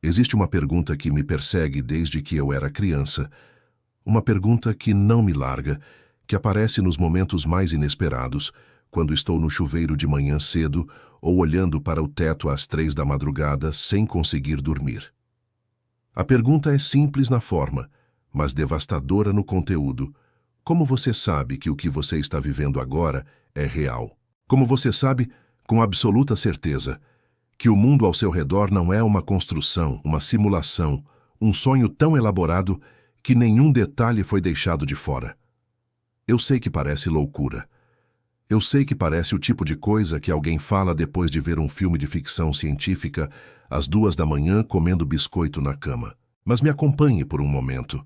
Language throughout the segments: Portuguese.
Existe uma pergunta que me persegue desde que eu era criança. Uma pergunta que não me larga, que aparece nos momentos mais inesperados, quando estou no chuveiro de manhã cedo ou olhando para o teto às 3 da madrugada sem conseguir dormir. A pergunta é simples na forma, mas devastadora no conteúdo. Como você sabe que o que você está vivendo agora é real? Como você sabe, com absoluta certeza, que o mundo ao seu redor não é uma construção, uma simulação, um sonho tão elaborado que nenhum detalhe foi deixado de fora? Eu sei que parece loucura. Eu sei que parece o tipo de coisa que alguém fala depois de ver um filme de ficção científica às 2 da manhã comendo biscoito na cama. Mas me acompanhe por um momento,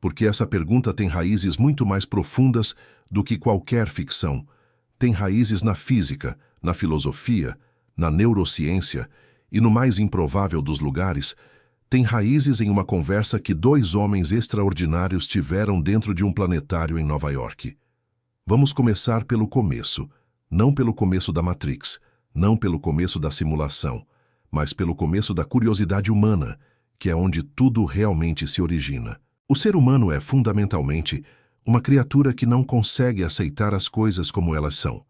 porque essa pergunta tem raízes muito mais profundas do que qualquer ficção. Tem raízes na física, na filosofia, na neurociência e, no mais improvável dos lugares, tem raízes em uma conversa que 2 homens extraordinários tiveram dentro de um planetário em Nova York. Vamos começar pelo começo, não pelo começo da Matrix, não pelo começo da simulação, mas pelo começo da curiosidade humana, que é onde tudo realmente se origina. O ser humano é, fundamentalmente, uma criatura que não consegue aceitar as coisas como elas são.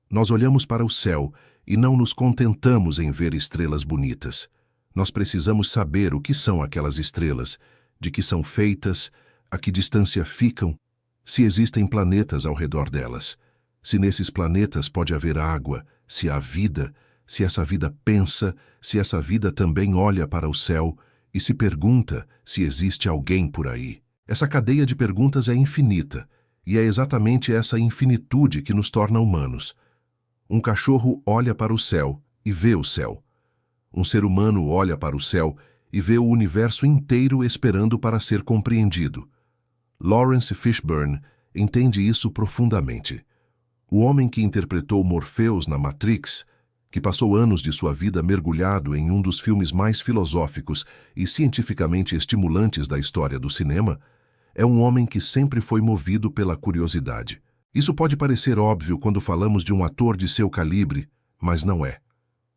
Nós olhamos para o céu e não nos contentamos em ver estrelas bonitas. Nós precisamos saber o que são aquelas estrelas, de que são feitas, a que distância ficam, se existem planetas ao redor delas, se nesses planetas pode haver água, se há vida, se essa vida pensa, se essa vida também olha para o céu e se pergunta se existe alguém por aí. Essa cadeia de perguntas é infinita, e é exatamente essa infinitude que nos torna humanos. Um cachorro olha para o céu e vê o céu. Um ser humano olha para o céu e vê o universo inteiro esperando para ser compreendido. Lawrence Fishburne entende isso profundamente. O homem que interpretou Morpheus na Matrix, que passou anos de sua vida mergulhado em um dos filmes mais filosóficos e cientificamente estimulantes da história do cinema, é um homem que sempre foi movido pela curiosidade. Isso pode parecer óbvio quando falamos de um ator de seu calibre, mas não é.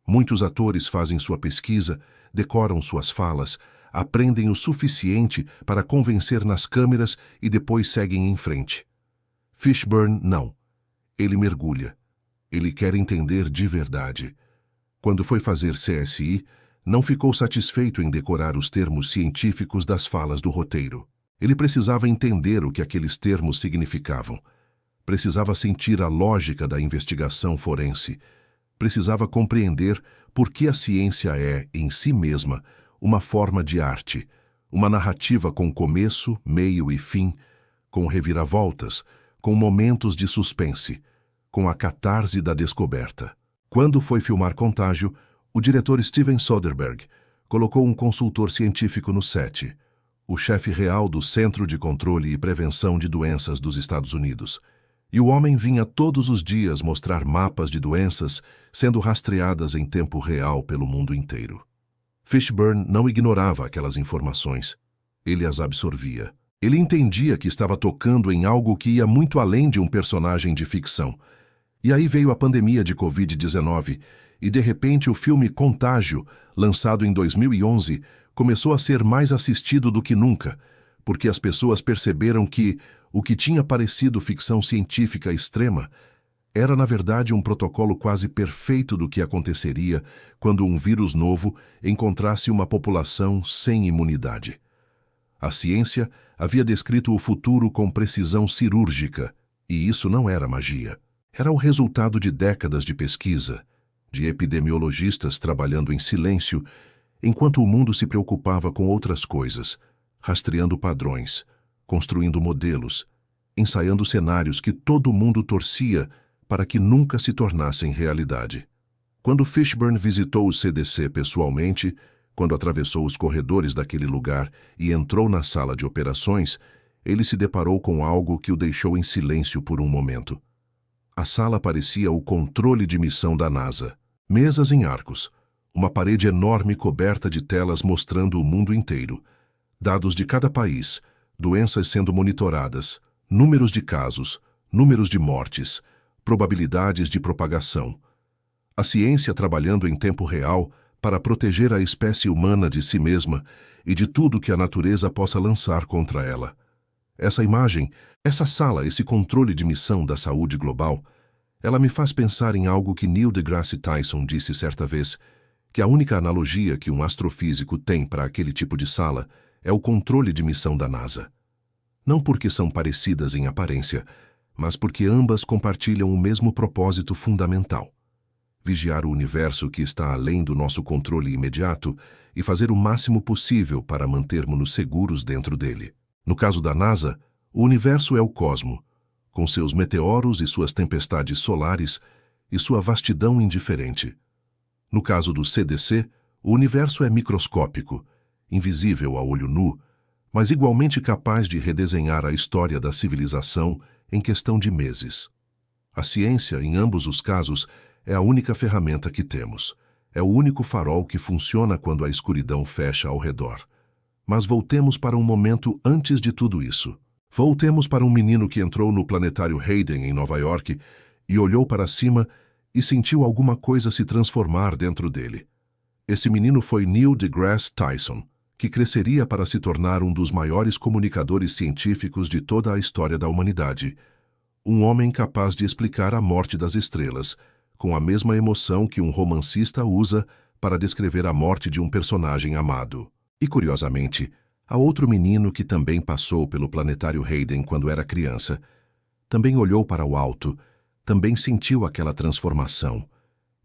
Muitos atores fazem sua pesquisa, decoram suas falas, aprendem o suficiente para convencer nas câmeras e depois seguem em frente. Fishburne não. Ele mergulha. Ele quer entender de verdade. Quando foi fazer CSI, não ficou satisfeito em decorar os termos científicos das falas do roteiro. Ele precisava entender o que aqueles termos significavam. Precisava sentir a lógica da investigação forense. Precisava compreender por que a ciência é, em si mesma, uma forma de arte, uma narrativa com começo, meio e fim, com reviravoltas, com momentos de suspense, com a catarse da descoberta. Quando foi filmar Contágio, o diretor Steven Soderbergh colocou um consultor científico no set, o chefe real do Centro de Controle e Prevenção de Doenças dos Estados Unidos. E o homem vinha todos os dias mostrar mapas de doenças sendo rastreadas em tempo real pelo mundo inteiro. Fishburne não ignorava aquelas informações. Ele as absorvia. Ele entendia que estava tocando em algo que ia muito além de um personagem de ficção. E aí veio a pandemia de Covid-19 e, de repente, o filme Contágio, lançado em 2011, começou a ser mais assistido do que nunca, porque as pessoas perceberam que o que tinha parecido ficção científica extrema era, na verdade, um protocolo quase perfeito do que aconteceria quando um vírus novo encontrasse uma população sem imunidade. A ciência havia descrito o futuro com precisão cirúrgica, e isso não era magia. Era o resultado de décadas de pesquisa, de epidemiologistas trabalhando em silêncio, enquanto o mundo se preocupava com outras coisas, rastreando padrões, construindo modelos, ensaiando cenários que todo mundo torcia para que nunca se tornassem realidade. Quando Fishburne visitou o CDC pessoalmente, quando atravessou os corredores daquele lugar e entrou na sala de operações, ele se deparou com algo que o deixou em silêncio por um momento. A sala parecia o controle de missão da NASA. Mesas em arcos, uma parede enorme coberta de telas mostrando o mundo inteiro, dados de cada país, doenças sendo monitoradas, números de casos, números de mortes, probabilidades de propagação. A ciência trabalhando em tempo real para proteger a espécie humana de si mesma e de tudo que a natureza possa lançar contra ela. Essa imagem, essa sala, esse controle de missão da saúde global, ela me faz pensar em algo que Neil deGrasse Tyson disse certa vez, que a única analogia que um astrofísico tem para aquele tipo de sala é o controle de missão da NASA. Não porque são parecidas em aparência, mas porque ambas compartilham o mesmo propósito fundamental: vigiar o universo que está além do nosso controle imediato e fazer o máximo possível para mantermos-nos seguros dentro dele. No caso da NASA, o universo é o cosmo, com seus meteoros e suas tempestades solares e sua vastidão indiferente. No caso do CDC, o universo é microscópico, invisível a olho nu, mas igualmente capaz de redesenhar a história da civilização em questão de meses. A ciência, em ambos os casos, é a única ferramenta que temos. É o único farol que funciona quando a escuridão fecha ao redor. Mas voltemos para um momento antes de tudo isso. Voltemos para um menino que entrou no planetário Hayden, em Nova York, e olhou para cima e sentiu alguma coisa se transformar dentro dele. Esse menino foi Neil deGrasse Tyson, que cresceria para se tornar um dos maiores comunicadores científicos de toda a história da humanidade. Um homem capaz de explicar a morte das estrelas, com a mesma emoção que um romancista usa para descrever a morte de um personagem amado. E, curiosamente, há outro menino que também passou pelo planetário Hayden quando era criança. Também olhou para o alto, também sentiu aquela transformação,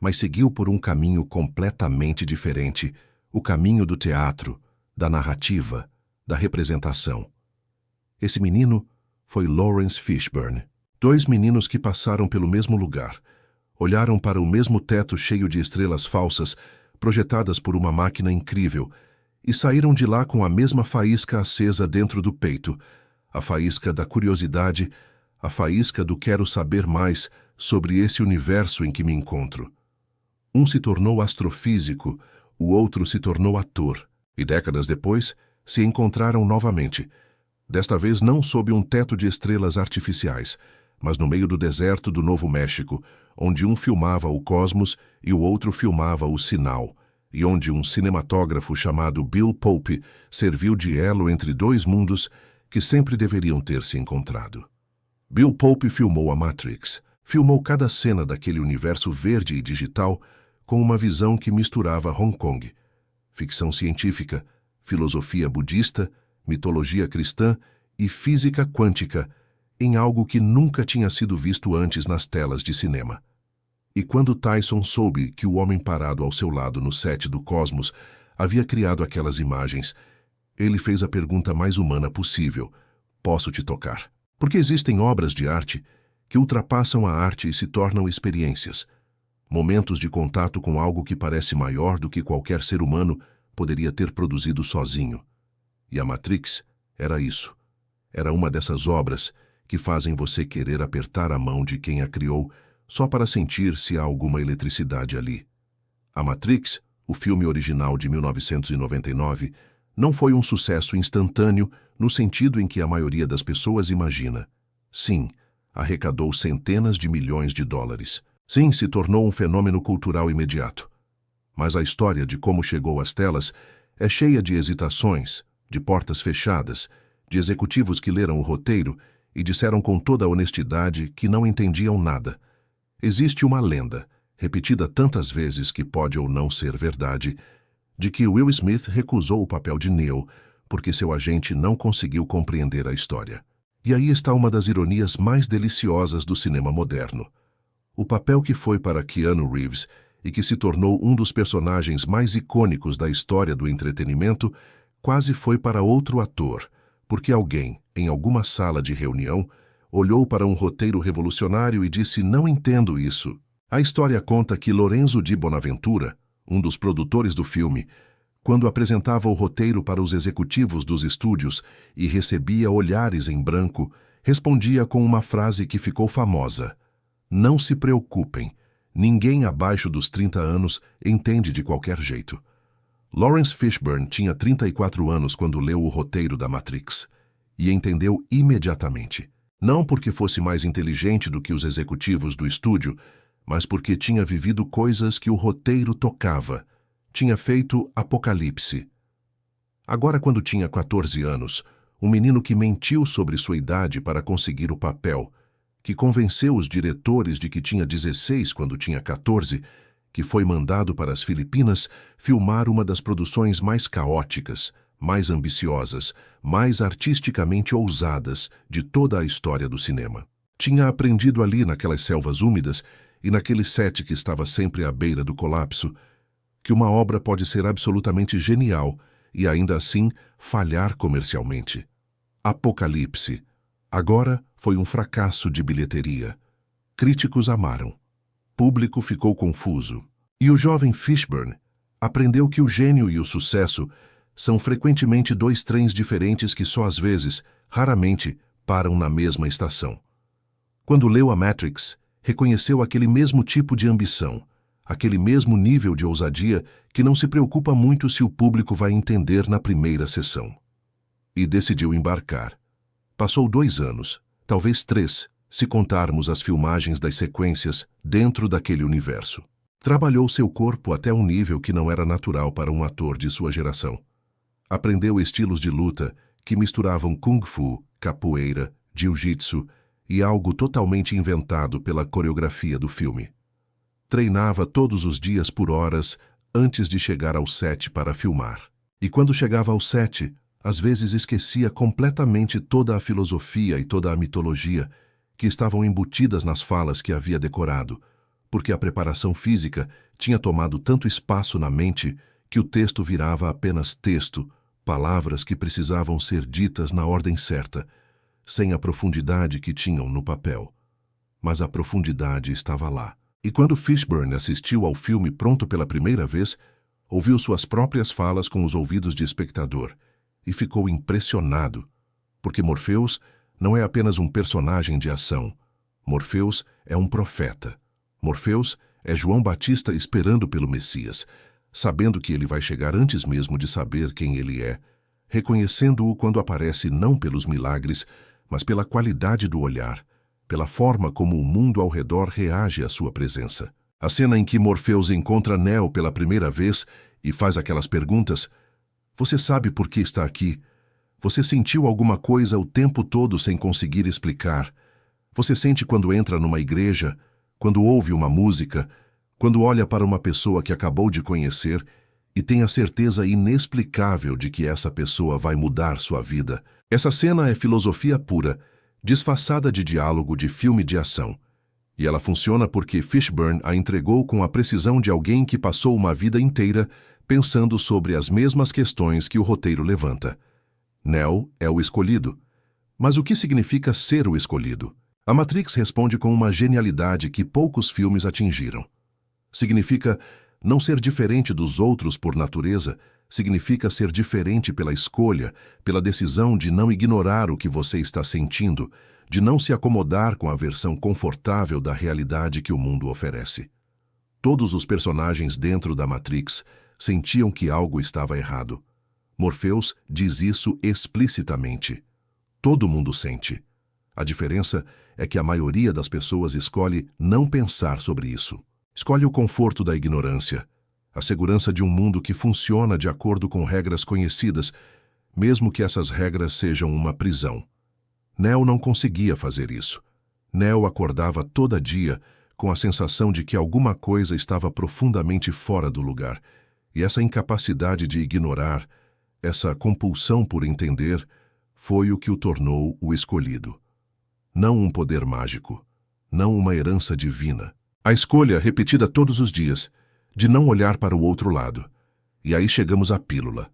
mas seguiu por um caminho completamente diferente, o caminho do teatro, da narrativa, da representação. Esse menino foi Lawrence Fishburne. Dois meninos que passaram pelo mesmo lugar, olharam para o mesmo teto cheio de estrelas falsas, projetadas por uma máquina incrível, e saíram de lá com a mesma faísca acesa dentro do peito, a faísca da curiosidade, a faísca do quero saber mais sobre esse universo em que me encontro. Um se tornou astrofísico, o outro se tornou ator, e décadas depois se encontraram novamente, desta vez não sob um teto de estrelas artificiais, mas no meio do deserto do Novo México, onde um filmava o cosmos e o outro filmava o sinal, e onde um cinematógrafo chamado Bill Pope serviu de elo entre dois mundos que sempre deveriam ter se encontrado. Bill Pope filmou a Matrix, filmou cada cena daquele universo verde e digital com uma visão que misturava Hong Kong, ficção científica, filosofia budista, mitologia cristã e física quântica, em algo que nunca tinha sido visto antes nas telas de cinema. E quando Tyson soube que o homem parado ao seu lado no set do Cosmos havia criado aquelas imagens, ele fez a pergunta mais humana possível: posso te tocar? Porque existem obras de arte que ultrapassam a arte e se tornam experiências, momentos de contato com algo que parece maior do que qualquer ser humano poderia ter produzido sozinho. E a Matrix era isso. Era uma dessas obras que fazem você querer apertar a mão de quem a criou só para sentir se há alguma eletricidade ali. A Matrix, o filme original de 1999, não foi um sucesso instantâneo no sentido em que a maioria das pessoas imagina. Sim, arrecadou centenas de milhões de dólares. Sim, se tornou um fenômeno cultural imediato. Mas a história de como chegou às telas é cheia de hesitações, de portas fechadas, de executivos que leram o roteiro e disseram com toda a honestidade que não entendiam nada. Existe uma lenda, repetida tantas vezes que pode ou não ser verdade, de que Will Smith recusou o papel de Neo porque seu agente não conseguiu compreender a história. E aí está uma das ironias mais deliciosas do cinema moderno. O papel que foi para Keanu Reeves e que se tornou um dos personagens mais icônicos da história do entretenimento quase foi para outro ator, porque alguém, em alguma sala de reunião, olhou para um roteiro revolucionário e disse: não entendo isso. A história conta que Lorenzo di Bonaventura, um dos produtores do filme, quando apresentava o roteiro para os executivos dos estúdios e recebia olhares em branco, respondia com uma frase que ficou famosa: não se preocupem, ninguém abaixo dos 30 anos entende de qualquer jeito. Lawrence Fishburne tinha 34 anos quando leu o roteiro da Matrix e entendeu imediatamente. Não porque fosse mais inteligente do que os executivos do estúdio, mas porque tinha vivido coisas que o roteiro tocava, tinha feito Apocalipse. Agora, quando tinha 14 anos, um menino que mentiu sobre sua idade para conseguir o papel, que convenceu os diretores de que tinha 16 quando tinha 14, que foi mandado para as Filipinas filmar uma das produções mais caóticas, mais ambiciosas, mais artisticamente ousadas de toda a história do cinema. Tinha aprendido ali naquelas selvas úmidas e naquele set que estava sempre à beira do colapso, que uma obra pode ser absolutamente genial e ainda assim falhar comercialmente. Apocalipse. Agora foi um fracasso de bilheteria. Críticos amaram. Público ficou confuso. E o jovem Fishburne aprendeu que o gênio e o sucesso são frequentemente dois trens diferentes que só às vezes, raramente, param na mesma estação. Quando leu a Matrix, reconheceu aquele mesmo tipo de ambição, aquele mesmo nível de ousadia que não se preocupa muito se o público vai entender na primeira sessão. E decidiu embarcar. Passou 2 anos, talvez 3, se contarmos as filmagens das sequências dentro daquele universo. Trabalhou seu corpo até um nível que não era natural para um ator de sua geração. Aprendeu estilos de luta que misturavam kung fu, capoeira, jiu-jitsu e algo totalmente inventado pela coreografia do filme. Treinava todos os dias por horas antes de chegar ao set para filmar. E quando chegava ao set, às vezes esquecia completamente toda a filosofia e toda a mitologia que estavam embutidas nas falas que havia decorado, porque a preparação física tinha tomado tanto espaço na mente que o texto virava apenas texto, palavras que precisavam ser ditas na ordem certa, sem a profundidade que tinham no papel. Mas a profundidade estava lá. E quando Fishburne assistiu ao filme pronto pela primeira vez, ouviu suas próprias falas com os ouvidos de espectador e ficou impressionado, porque Morpheus não é apenas um personagem de ação. Morpheus é um profeta. Morpheus é João Batista esperando pelo Messias, sabendo que ele vai chegar antes mesmo de saber quem ele é, reconhecendo-o quando aparece não pelos milagres, mas pela qualidade do olhar, pela forma como o mundo ao redor reage à sua presença. A cena em que Morpheus encontra Neo pela primeira vez e faz aquelas perguntas: "Você sabe por que está aqui? Você sentiu alguma coisa o tempo todo sem conseguir explicar? Você sente quando entra numa igreja, quando ouve uma música, quando olha para uma pessoa que acabou de conhecer e tem a certeza inexplicável de que essa pessoa vai mudar sua vida." Essa cena é filosofia pura, disfarçada de diálogo de filme de ação. E ela funciona porque Fishburne a entregou com a precisão de alguém que passou uma vida inteira pensando sobre as mesmas questões que o roteiro levanta. Neo é o escolhido. Mas o que significa ser o escolhido? A Matrix responde com uma genialidade que poucos filmes atingiram. Significa não ser diferente dos outros por natureza, significa ser diferente pela escolha, pela decisão de não ignorar o que você está sentindo, de não se acomodar com a versão confortável da realidade que o mundo oferece. Todos os personagens dentro da Matrix sentiam que algo estava errado. Morpheus diz isso explicitamente. Todo mundo sente. A diferença é que a maioria das pessoas escolhe não pensar sobre isso. Escolhe o conforto da ignorância, a segurança de um mundo que funciona de acordo com regras conhecidas, mesmo que essas regras sejam uma prisão. Neo não conseguia fazer isso. Neo acordava todo dia com a sensação de que alguma coisa estava profundamente fora do lugar, e essa incapacidade de ignorar, essa compulsão por entender, foi o que o tornou o escolhido. Não um poder mágico, não uma herança divina. A escolha, repetida todos os dias, de não olhar para o outro lado. E aí chegamos à pílula.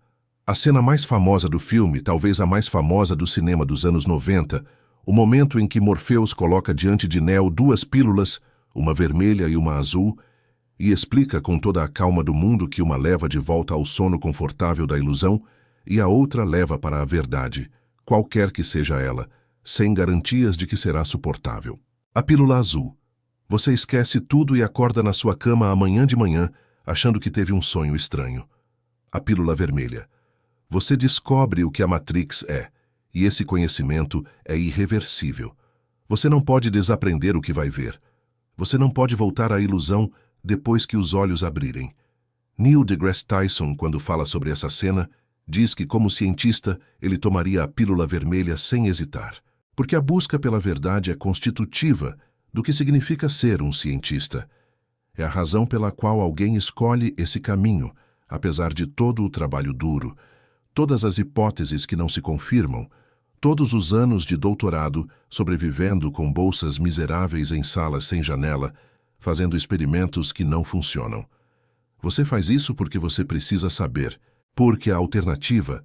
A cena mais famosa do filme, talvez a mais famosa do cinema dos anos 90, o momento em que Morpheus coloca diante de Neo 2 pílulas, uma vermelha e uma azul, e explica com toda a calma do mundo que uma leva de volta ao sono confortável da ilusão e a outra leva para a verdade, qualquer que seja ela, sem garantias de que será suportável. A pílula azul. Você esquece tudo e acorda na sua cama amanhã de manhã, achando que teve um sonho estranho. A pílula vermelha. Você descobre o que a Matrix é, e esse conhecimento é irreversível. Você não pode desaprender o que vai ver. Você não pode voltar à ilusão depois que os olhos abrirem. Neil deGrasse Tyson, quando fala sobre essa cena, diz que, como cientista, ele tomaria a pílula vermelha sem hesitar, porque a busca pela verdade é constitutiva do que significa ser um cientista. É a razão pela qual alguém escolhe esse caminho, apesar de todo o trabalho duro, todas as hipóteses que não se confirmam, todos os anos de doutorado sobrevivendo com bolsas miseráveis em salas sem janela, fazendo experimentos que não funcionam. Você faz isso porque você precisa saber, porque a alternativa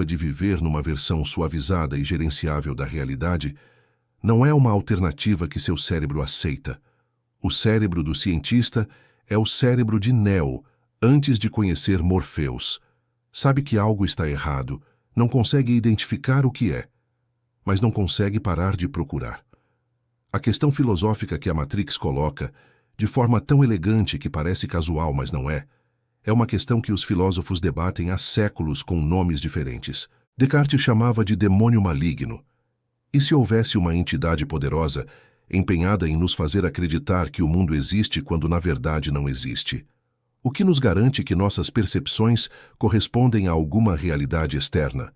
de viver numa versão suavizada e gerenciável da realidade, não é uma alternativa que seu cérebro aceita. O cérebro do cientista é o cérebro de Neo, antes de conhecer Morpheus. Sabe que algo está errado, não consegue identificar o que é, mas não consegue parar de procurar. A questão filosófica que a Matrix coloca, de forma tão elegante que parece casual, mas não é uma questão que os filósofos debatem há séculos com nomes diferentes. Descartes chamava de demônio maligno. E se houvesse uma entidade poderosa, empenhada em nos fazer acreditar que o mundo existe quando na verdade não existe? O que nos garante que nossas percepções correspondem a alguma realidade externa?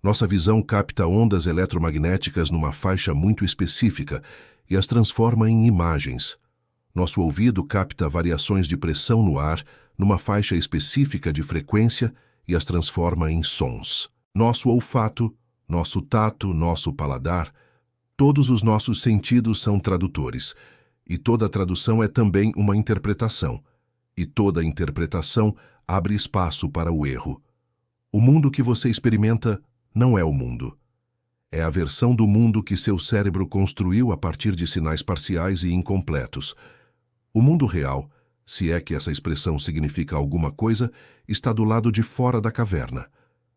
Nossa visão capta ondas eletromagnéticas numa faixa muito específica e as transforma em imagens. Nosso ouvido capta variações de pressão no ar numa faixa específica de frequência e as transforma em sons. Nosso olfato, nosso tato, nosso paladar, todos os nossos sentidos são tradutores, e toda tradução é também uma interpretação, e toda interpretação abre espaço para o erro. O mundo que você experimenta não é o mundo. É a versão do mundo que seu cérebro construiu a partir de sinais parciais e incompletos. O mundo real, se é que essa expressão significa alguma coisa, está do lado de fora da caverna.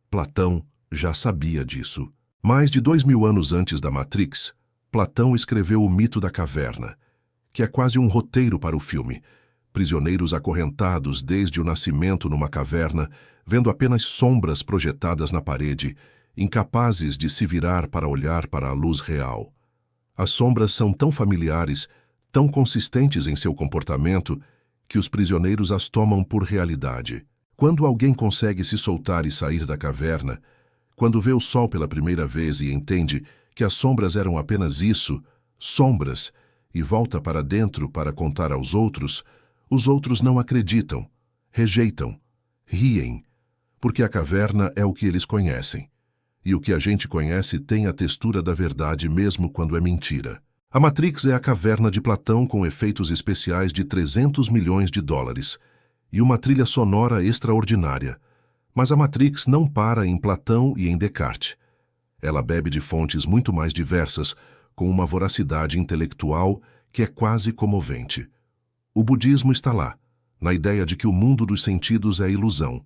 Platão já sabia disso. Mais de 2000 anos antes da Matrix, Platão escreveu o mito da caverna, que é quase um roteiro para o filme. Prisioneiros acorrentados desde o nascimento numa caverna, vendo apenas sombras projetadas na parede, incapazes de se virar para olhar para a luz real. As sombras são tão familiares, tão consistentes em seu comportamento, que os prisioneiros as tomam por realidade. Quando alguém consegue se soltar e sair da caverna, quando vê o sol pela primeira vez e entende que as sombras eram apenas isso, sombras, e volta para dentro para contar aos outros, os outros não acreditam, rejeitam, riem, porque a caverna é o que eles conhecem. E o que a gente conhece tem a textura da verdade mesmo quando é mentira. A Matrix é a caverna de Platão com efeitos especiais de 300 milhões de dólares e uma trilha sonora extraordinária. Mas a Matrix não para em Platão e em Descartes. Ela bebe de fontes muito mais diversas, com uma voracidade intelectual que é quase comovente. O budismo está lá, na ideia de que o mundo dos sentidos é ilusão,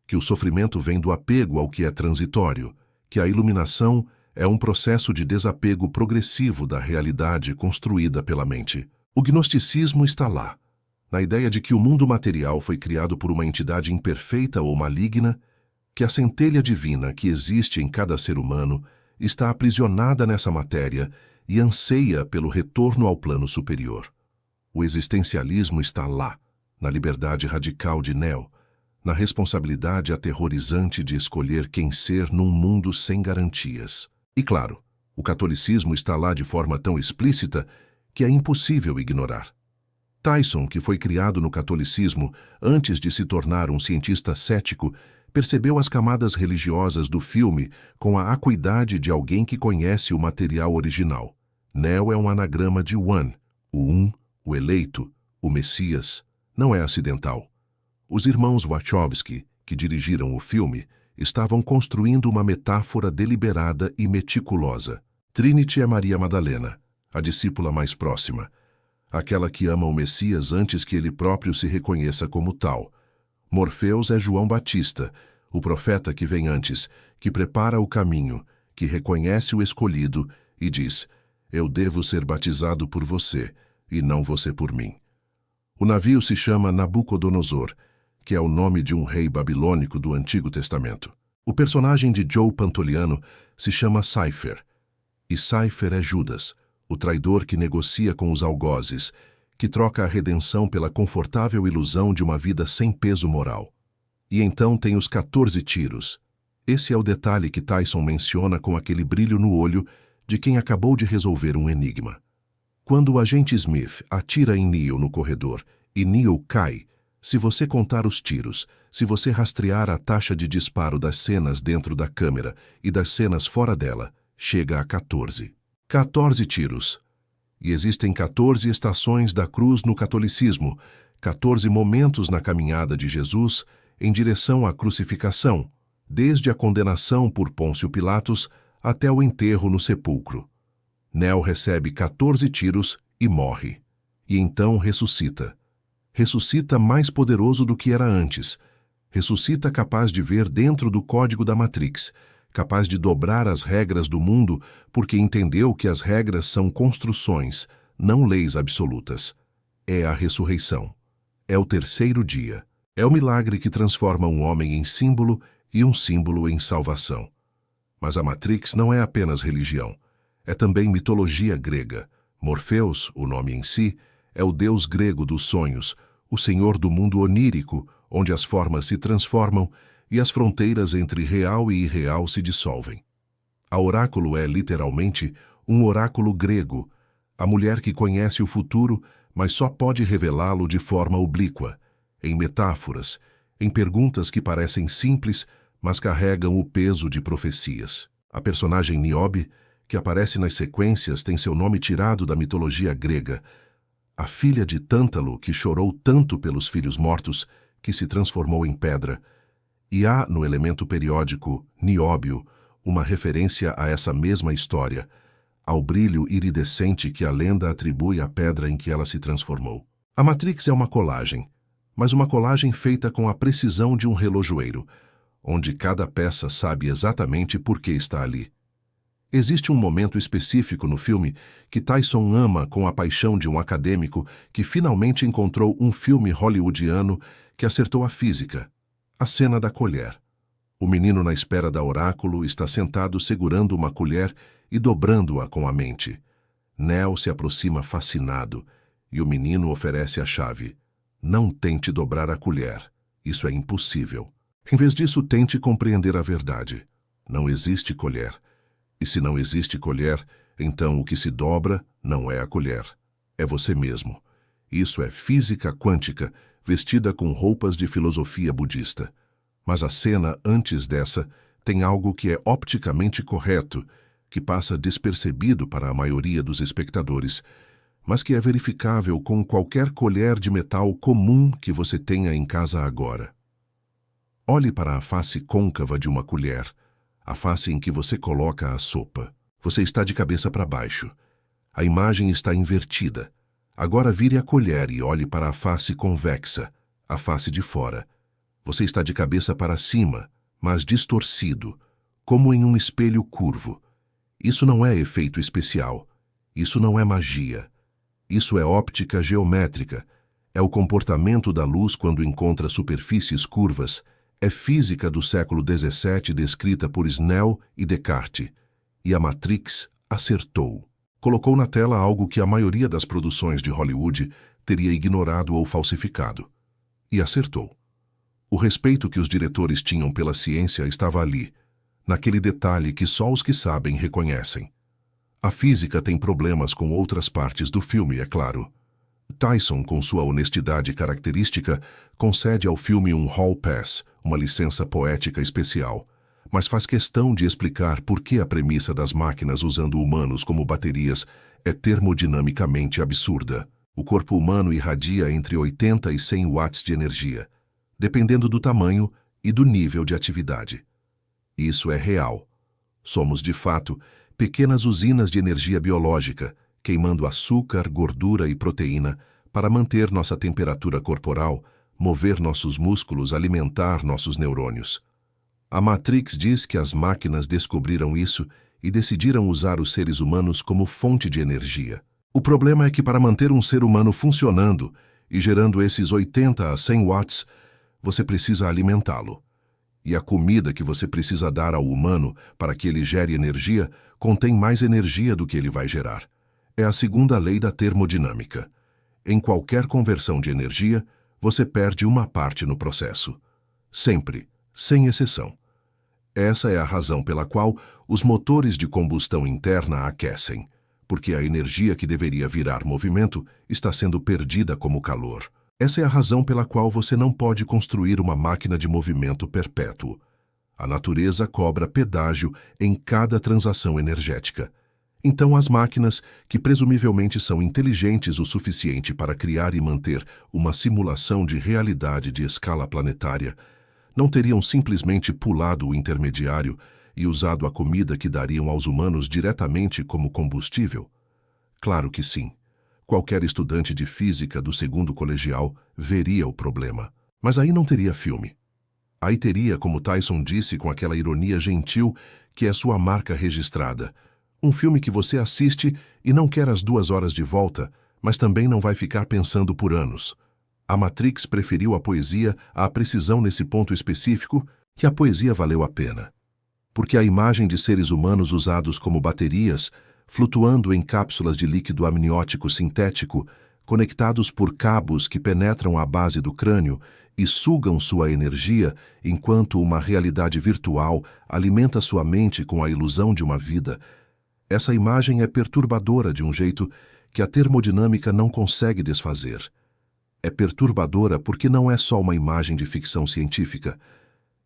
que o sofrimento vem do apego ao que é transitório, que a iluminação é um processo de desapego progressivo da realidade construída pela mente. O gnosticismo está lá, na ideia de que o mundo material foi criado por uma entidade imperfeita ou maligna, que a centelha divina que existe em cada ser humano está aprisionada nessa matéria e anseia pelo retorno ao plano superior. O existencialismo está lá, na liberdade radical de Neo, na responsabilidade aterrorizante de escolher quem ser num mundo sem garantias. E claro, o catolicismo está lá de forma tão explícita que é impossível ignorar. Tyson, que foi criado no catolicismo antes de se tornar um cientista cético, percebeu as camadas religiosas do filme com a acuidade de alguém que conhece o material original. Neo é um anagrama de One, o eleito, o Messias, não é acidental. Os irmãos Wachowski, que dirigiram o filme, estavam construindo uma metáfora deliberada e meticulosa. Trinity é Maria Madalena, a discípula mais próxima, aquela que ama o Messias antes que ele próprio se reconheça como tal. Morpheus é João Batista, o profeta que vem antes, que prepara o caminho, que reconhece o escolhido e diz: eu devo ser batizado por você, e não você por mim. O navio se chama Nabucodonosor, que é o nome de um rei babilônico do Antigo Testamento. O personagem de Joe Pantoliano se chama Cypher, e Cypher é Judas, o traidor que negocia com os algozes, que troca a redenção pela confortável ilusão de uma vida sem peso moral. E então tem os 14 tiros. Esse é o detalhe que Tyson menciona com aquele brilho no olho de quem acabou de resolver um enigma. Quando o agente Smith atira em Neil no corredor e Neil cai, se você contar os tiros, se você rastrear a taxa de disparo das cenas dentro da câmera e das cenas fora dela, chega a 14. 14 tiros. E existem 14 estações da cruz no catolicismo, 14 momentos na caminhada de Jesus em direção à crucificação, desde a condenação por Pôncio Pilatos até o enterro no sepulcro. Neo recebe 14 tiros e morre. E então ressuscita. Ressuscita mais poderoso do que era antes. Ressuscita capaz de ver dentro do código da Matrix, capaz de dobrar as regras do mundo porque entendeu que as regras são construções, não leis absolutas. É a ressurreição. É o terceiro dia. É o milagre que transforma um homem em símbolo e um símbolo em salvação. Mas a Matrix não é apenas religião. É também mitologia grega. Morfeus, o nome em si, é o deus grego dos sonhos, o senhor do mundo onírico, onde as formas se transformam e as fronteiras entre real e irreal se dissolvem. A oráculo é, literalmente, um oráculo grego, a mulher que conhece o futuro, mas só pode revelá-lo de forma oblíqua, em metáforas, em perguntas que parecem simples, mas carregam o peso de profecias. A personagem Niobe, que aparece nas sequências, tem seu nome tirado da mitologia grega, a filha de Tântalo, que chorou tanto pelos filhos mortos, que se transformou em pedra. E há, no elemento periódico nióbio, uma referência a essa mesma história, ao brilho iridescente que a lenda atribui à pedra em que ela se transformou. A Matrix é uma colagem, mas uma colagem feita com a precisão de um relojoeiro, onde cada peça sabe exatamente por que está ali. Existe um momento específico no filme que Tyson ama com a paixão de um acadêmico que finalmente encontrou um filme hollywoodiano que acertou a física. A cena da colher. O menino na espera da oráculo está sentado segurando uma colher e dobrando-a com a mente. Neo se aproxima fascinado e o menino oferece a chave. Não tente dobrar a colher. Isso é impossível. Em vez disso, tente compreender a verdade. Não existe colher. E se não existe colher, então o que se dobra não é a colher. É você mesmo. Isso é física quântica, vestida com roupas de filosofia budista. Mas a cena antes dessa tem algo que é opticamente correto, que passa despercebido para a maioria dos espectadores, mas que é verificável com qualquer colher de metal comum que você tenha em casa agora. Olhe para a face côncava de uma colher, a face em que você coloca a sopa. Você está de cabeça para baixo. A imagem está invertida. Agora vire a colher e olhe para a face convexa, a face de fora. Você está de cabeça para cima, mas distorcido, como em um espelho curvo. Isso não é efeito especial. Isso não é magia. Isso é óptica geométrica. É o comportamento da luz quando encontra superfícies curvas. É física do século XVII descrita por Snell e Descartes. E a Matrix acertou. Colocou na tela algo que a maioria das produções de Hollywood teria ignorado ou falsificado. E acertou. O respeito que os diretores tinham pela ciência estava ali, naquele detalhe que só os que sabem reconhecem. A física tem problemas com outras partes do filme, é claro. Tyson, com sua honestidade característica, concede ao filme um Hall Pass, uma licença poética especial, mas faz questão de explicar por que a premissa das máquinas usando humanos como baterias é termodinamicamente absurda. O corpo humano irradia entre 80 e 100 watts de energia, dependendo do tamanho e do nível de atividade. Isso é real. Somos, de fato, pequenas usinas de energia biológica, queimando açúcar, gordura e proteína para manter nossa temperatura corporal, mover nossos músculos, alimentar nossos neurônios. A Matrix diz que as máquinas descobriram isso e decidiram usar os seres humanos como fonte de energia. O problema é que para manter um ser humano funcionando e gerando esses 80 a 100 watts, você precisa alimentá-lo. E a comida que você precisa dar ao humano para que ele gere energia contém mais energia do que ele vai gerar. É a segunda lei da termodinâmica. Em qualquer conversão de energia, você perde uma parte no processo. Sempre, sem exceção. Essa é a razão pela qual os motores de combustão interna aquecem, porque a energia que deveria virar movimento está sendo perdida como calor. Essa é a razão pela qual você não pode construir uma máquina de movimento perpétuo. A natureza cobra pedágio em cada transação energética. Então as máquinas, que presumivelmente são inteligentes o suficiente para criar e manter uma simulação de realidade de escala planetária, não teriam simplesmente pulado o intermediário e usado a comida que dariam aos humanos diretamente como combustível? Claro que sim. Qualquer estudante de física do segundo colegial veria o problema. Mas aí não teria filme. Aí teria, como Tyson disse com aquela ironia gentil que é sua marca registrada, um filme que você assiste e não quer as 2 horas de volta, mas também não vai ficar pensando por anos. A Matrix preferiu a poesia à precisão nesse ponto específico, e a poesia valeu a pena. Porque a imagem de seres humanos usados como baterias, flutuando em cápsulas de líquido amniótico sintético, conectados por cabos que penetram a base do crânio e sugam sua energia, enquanto uma realidade virtual alimenta sua mente com a ilusão de uma vida. Essa imagem é perturbadora de um jeito que a termodinâmica não consegue desfazer. É perturbadora porque não é só uma imagem de ficção científica.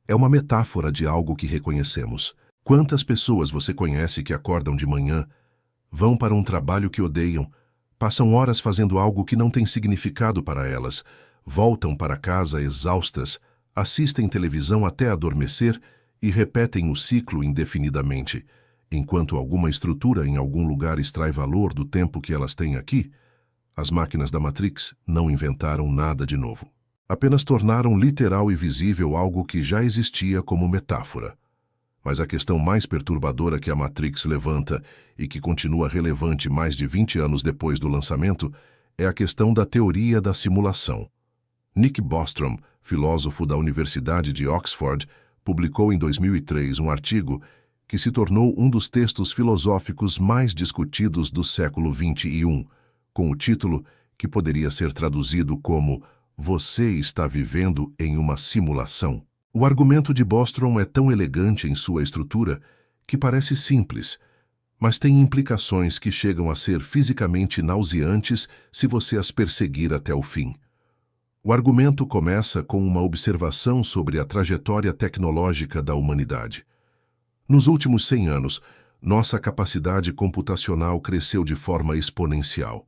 É uma metáfora de algo que reconhecemos. Quantas pessoas você conhece que acordam de manhã, vão para um trabalho que odeiam, passam horas fazendo algo que não tem significado para elas, voltam para casa exaustas, assistem televisão até adormecer e repetem o ciclo indefinidamente, enquanto alguma estrutura em algum lugar extrai valor do tempo que elas têm aqui? As máquinas da Matrix não inventaram nada de novo. Apenas tornaram literal e visível algo que já existia como metáfora. Mas a questão mais perturbadora que a Matrix levanta e que continua relevante mais de 20 anos depois do lançamento é a questão da teoria da simulação. Nick Bostrom, filósofo da Universidade de Oxford, publicou em 2003 um artigo que se tornou um dos textos filosóficos mais discutidos do século XXI, com o título que poderia ser traduzido como "Você está vivendo em uma simulação". O argumento de Bostrom é tão elegante em sua estrutura que parece simples, mas tem implicações que chegam a ser fisicamente nauseantes se você as perseguir até o fim. O argumento começa com uma observação sobre a trajetória tecnológica da humanidade. Nos últimos 100 anos, nossa capacidade computacional cresceu de forma exponencial.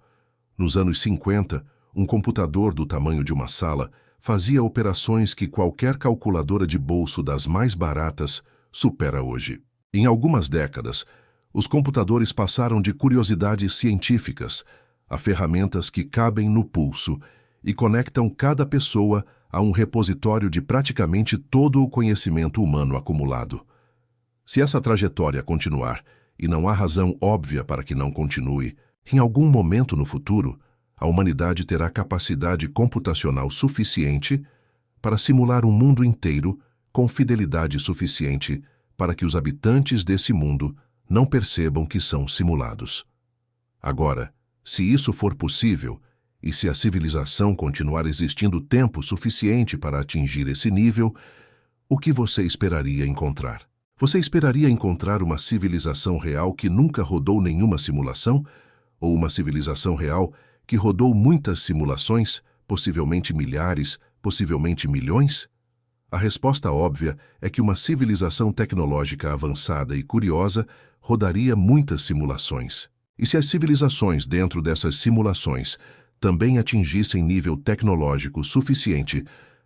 Nos anos 50, um computador do tamanho de uma sala fazia operações que qualquer calculadora de bolso das mais baratas supera hoje. Em algumas décadas, os computadores passaram de curiosidades científicas a ferramentas que cabem no pulso e conectam cada pessoa a um repositório de praticamente todo o conhecimento humano acumulado. Se essa trajetória continuar, e não há razão óbvia para que não continue, em algum momento no futuro, a humanidade terá capacidade computacional suficiente para simular um mundo inteiro com fidelidade suficiente para que os habitantes desse mundo não percebam que são simulados. Agora, se isso for possível, e se a civilização continuar existindo tempo suficiente para atingir esse nível, o que você esperaria encontrar? Você esperaria encontrar uma civilização real que nunca rodou nenhuma simulação? Ou uma civilização real que rodou muitas simulações, possivelmente milhares, possivelmente milhões? A resposta óbvia é que uma civilização tecnológica avançada e curiosa rodaria muitas simulações. E se as civilizações dentro dessas simulações também atingissem nível tecnológico suficiente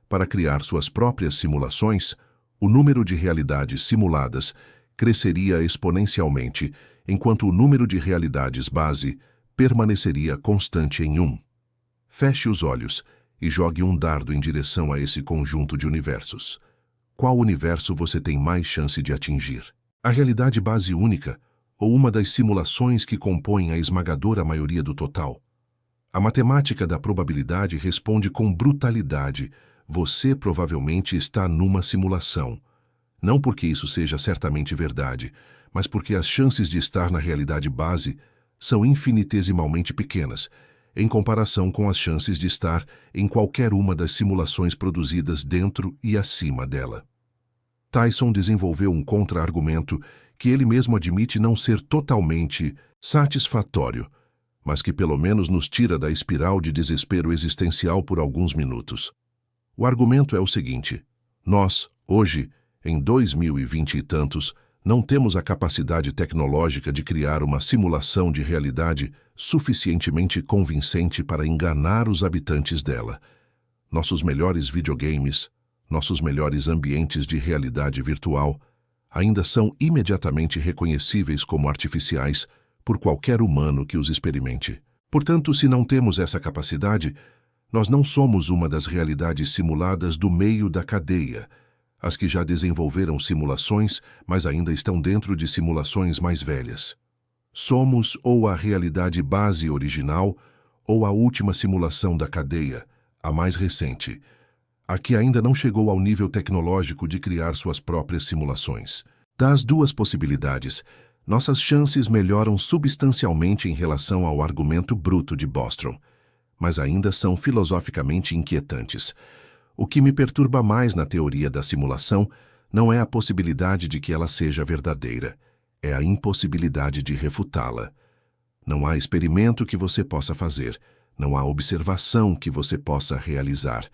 para criar suas próprias simulações, o número de realidades simuladas cresceria exponencialmente, enquanto o número de realidades base permaneceria constante em 1. Feche os olhos e jogue um dardo em direção a esse conjunto de universos. Qual universo você tem mais chance de atingir? A realidade base única ou uma das simulações que compõem a esmagadora maioria do total? A matemática da probabilidade responde com brutalidade: você provavelmente está numa simulação. Não porque isso seja certamente verdade, mas porque as chances de estar na realidade base são infinitesimalmente pequenas, em comparação com as chances de estar em qualquer uma das simulações produzidas dentro e acima dela. Tyson desenvolveu um contra-argumento que ele mesmo admite não ser totalmente satisfatório, mas que pelo menos nos tira da espiral de desespero existencial por alguns minutos. O argumento é o seguinte: nós, hoje, em 2020 e tantos, não temos a capacidade tecnológica de criar uma simulação de realidade suficientemente convincente para enganar os habitantes dela. Nossos melhores videogames, nossos melhores ambientes de realidade virtual, ainda são imediatamente reconhecíveis como artificiais por qualquer humano que os experimente. Portanto, se não temos essa capacidade, nós não somos uma das realidades simuladas do meio da cadeia, as que já desenvolveram simulações, mas ainda estão dentro de simulações mais velhas. Somos ou a realidade base original, ou a última simulação da cadeia, a mais recente, a que ainda não chegou ao nível tecnológico de criar suas próprias simulações. Das duas possibilidades, nossas chances melhoram substancialmente em relação ao argumento bruto de Bostrom, mas ainda são filosoficamente inquietantes. O que me perturba mais na teoria da simulação não é a possibilidade de que ela seja verdadeira, é a impossibilidade de refutá-la. Não há experimento que você possa fazer, não há observação que você possa realizar,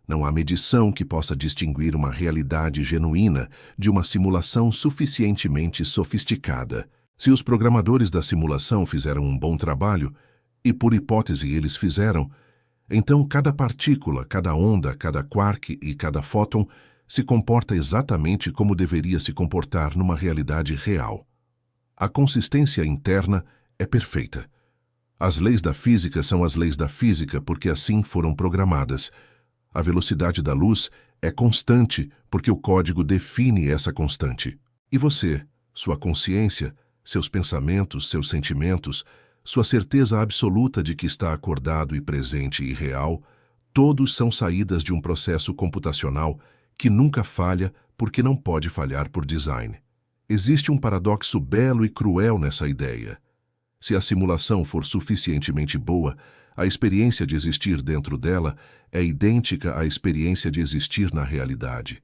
não há medição que possa distinguir uma realidade genuína de uma simulação suficientemente sofisticada. Se os programadores da simulação fizeram um bom trabalho, e por hipótese eles fizeram, então cada partícula, cada onda, cada quark e cada fóton se comporta exatamente como deveria se comportar numa realidade real. A consistência interna é perfeita. As leis da física são as leis da física porque assim foram programadas. A velocidade da luz é constante porque o código define essa constante. E você, sua consciência, seus pensamentos, seus sentimentos, sua certeza absoluta de que está acordado e presente e real, todos são saídas de um processo computacional que nunca falha porque não pode falhar por design. Existe um paradoxo belo e cruel nessa ideia. Se a simulação for suficientemente boa, a experiência de existir dentro dela é idêntica à experiência de existir na realidade.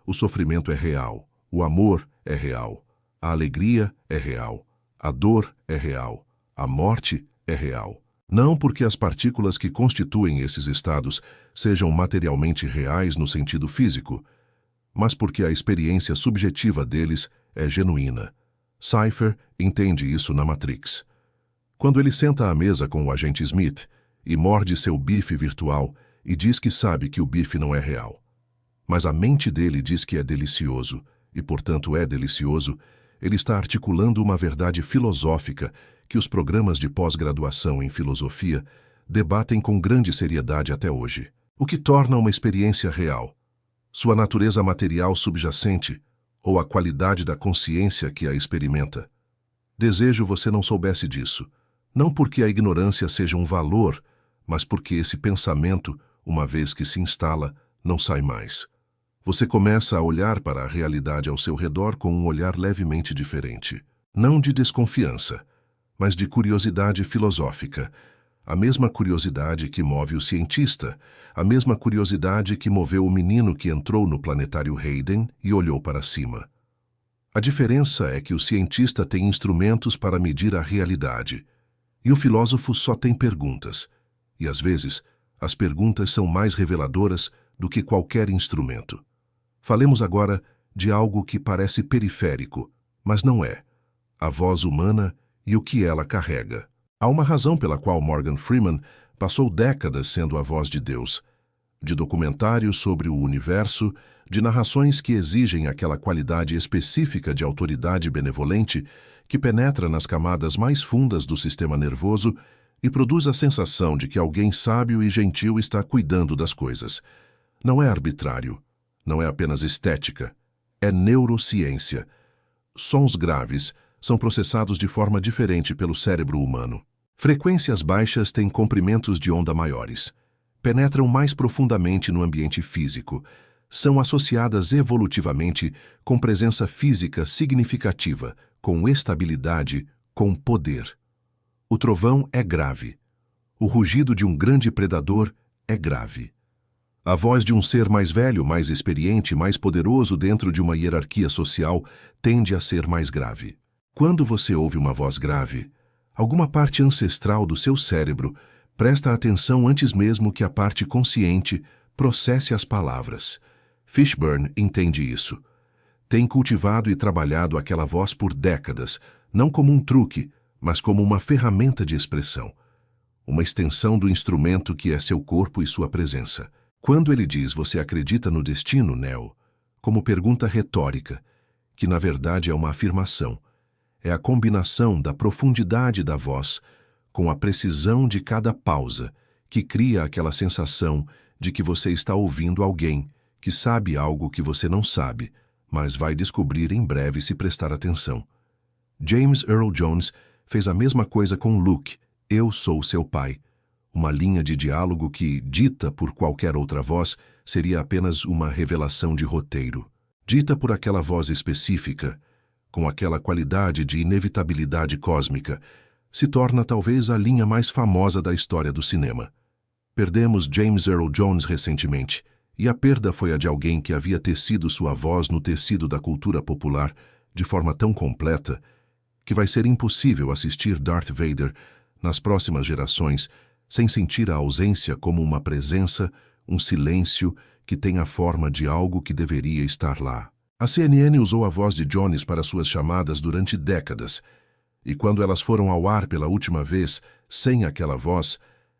O sofrimento é real, o amor é real, a alegria é real, a dor é real. A morte é real. Não porque as partículas que constituem esses estados sejam materialmente reais no sentido físico, mas porque a experiência subjetiva deles é genuína. Cypher entende isso na Matrix. Quando ele senta à mesa com o agente Smith e morde seu bife virtual e diz que sabe que o bife não é real, mas a mente dele diz que é delicioso e, portanto, é delicioso, ele está articulando uma verdade filosófica que os programas de pós-graduação em filosofia debatem com grande seriedade até hoje. O que torna uma experiência real? Sua natureza material subjacente ou a qualidade da consciência que a experimenta? Desejo você não soubesse disso, não porque a ignorância seja um valor, mas porque esse pensamento, uma vez que se instala, não sai mais. Você começa a olhar para a realidade ao seu redor com um olhar levemente diferente, não de desconfiança, mas de curiosidade filosófica, a mesma curiosidade que move o cientista, a mesma curiosidade que moveu o menino que entrou no planetário Hayden e olhou para cima. A diferença é que o cientista tem instrumentos para medir a realidade, e o filósofo só tem perguntas, e às vezes as perguntas são mais reveladoras do que qualquer instrumento. Falemos agora de algo que parece periférico, mas não é: a voz humana e o que ela carrega. Há uma razão pela qual Morgan Freeman passou décadas sendo a voz de Deus, de documentários sobre o universo, de narrações que exigem aquela qualidade específica de autoridade benevolente que penetra nas camadas mais fundas do sistema nervoso e produz a sensação de que alguém sábio e gentil está cuidando das coisas. Não é arbitrário, não é apenas estética, é neurociência. Sons graves são processados de forma diferente pelo cérebro humano. Frequências baixas têm comprimentos de onda maiores, penetram mais profundamente no ambiente físico, são associadas evolutivamente com presença física significativa, com estabilidade, com poder. O trovão é grave. O rugido de um grande predador é grave. A voz de um ser mais velho, mais experiente, mais poderoso dentro de uma hierarquia social tende a ser mais grave. Quando você ouve uma voz grave, alguma parte ancestral do seu cérebro presta atenção antes mesmo que a parte consciente processe as palavras. Fishburne entende isso. Tem cultivado e trabalhado aquela voz por décadas, não como um truque, mas como uma ferramenta de expressão. Uma extensão do instrumento que é seu corpo e sua presença. Quando ele diz "Você acredita no destino, Neo?", como pergunta retórica, que na verdade é uma afirmação, é a combinação da profundidade da voz com a precisão de cada pausa que cria aquela sensação de que você está ouvindo alguém que sabe algo que você não sabe, mas vai descobrir em breve se prestar atenção. James Earl Jones fez a mesma coisa com Luke, "Eu sou seu pai", uma linha de diálogo que, dita por qualquer outra voz, seria apenas uma revelação de roteiro. Dita por aquela voz específica, com aquela qualidade de inevitabilidade cósmica, se torna talvez a linha mais famosa da história do cinema. Perdemos James Earl Jones recentemente, e a perda foi a de alguém que havia tecido sua voz no tecido da cultura popular de forma tão completa que vai ser impossível assistir Darth Vader nas próximas gerações sem sentir a ausência como uma presença, um silêncio que tem a forma de algo que deveria estar lá. A CNN usou a voz de Jones para suas chamadas durante décadas, e quando elas foram ao ar pela última vez, sem aquela voz,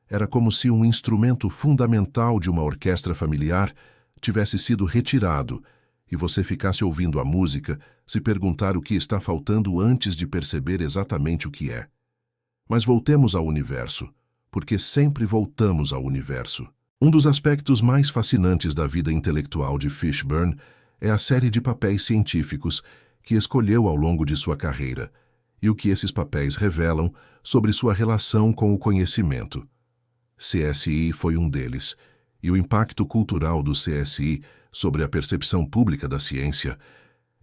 era como se um instrumento fundamental de uma orquestra familiar tivesse sido retirado e você ficasse ouvindo a música, se perguntar o que está faltando antes de perceber exatamente o que é. Mas voltemos ao universo, porque sempre voltamos ao universo. Um dos aspectos mais fascinantes da vida intelectual de Fishburne é a série de papéis científicos que escolheu ao longo de sua carreira e o que esses papéis revelam sobre sua relação com o conhecimento. CSI foi um deles, e o impacto cultural do CSI sobre a percepção pública da ciência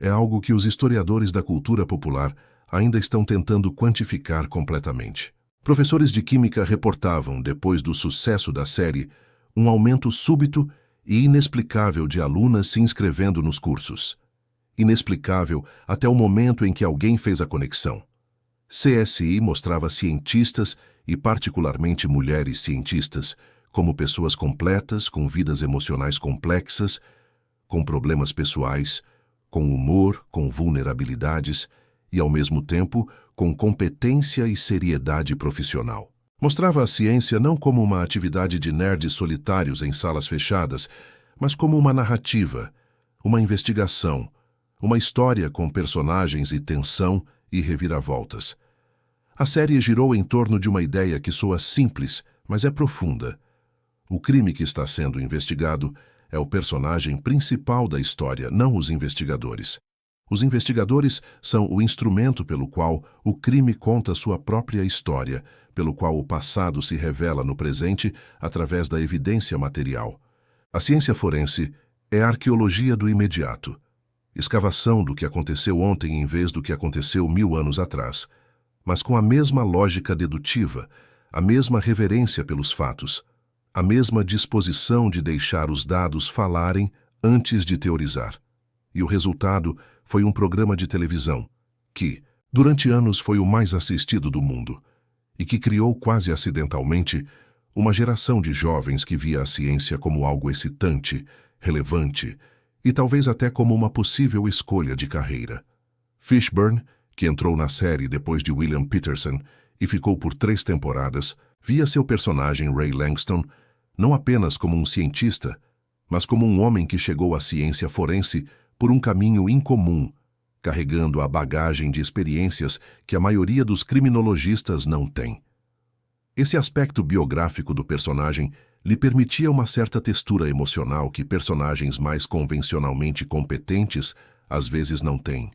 é algo que os historiadores da cultura popular ainda estão tentando quantificar completamente. Professores de química reportavam, depois do sucesso da série, um aumento súbito e inexplicável de alunas se inscrevendo nos cursos. Inexplicável até o momento em que alguém fez a conexão. CSI mostrava cientistas, e particularmente mulheres cientistas, como pessoas completas, com vidas emocionais complexas, com problemas pessoais, com humor, com vulnerabilidades e, ao mesmo tempo, com competência e seriedade profissional. Mostrava a ciência não como uma atividade de nerds solitários em salas fechadas, mas como uma narrativa, uma investigação, uma história com personagens e tensão e reviravoltas. A série girou em torno de uma ideia que soa simples, mas é profunda. O crime que está sendo investigado é o personagem principal da história, não os investigadores. Os investigadores são o instrumento pelo qual o crime conta sua própria história, pelo qual o passado se revela no presente através da evidência material. A ciência forense é a arqueologia do imediato, escavação do que aconteceu ontem em vez do que aconteceu 1000 anos atrás, mas com a mesma lógica dedutiva, a mesma reverência pelos fatos, a mesma disposição de deixar os dados falarem antes de teorizar. E o resultado foi um programa de televisão que, durante anos, foi o mais assistido do mundo e que criou quase acidentalmente uma geração de jovens que via a ciência como algo excitante, relevante e talvez até como uma possível escolha de carreira. Fishburne, que entrou na série depois de William Peterson e ficou por 3 temporadas, via seu personagem Ray Langston não apenas como um cientista, mas como um homem que chegou à ciência forense por um caminho incomum, carregando a bagagem de experiências que a maioria dos criminologistas não tem. Esse aspecto biográfico do personagem lhe permitia uma certa textura emocional que personagens mais convencionalmente competentes às vezes não têm.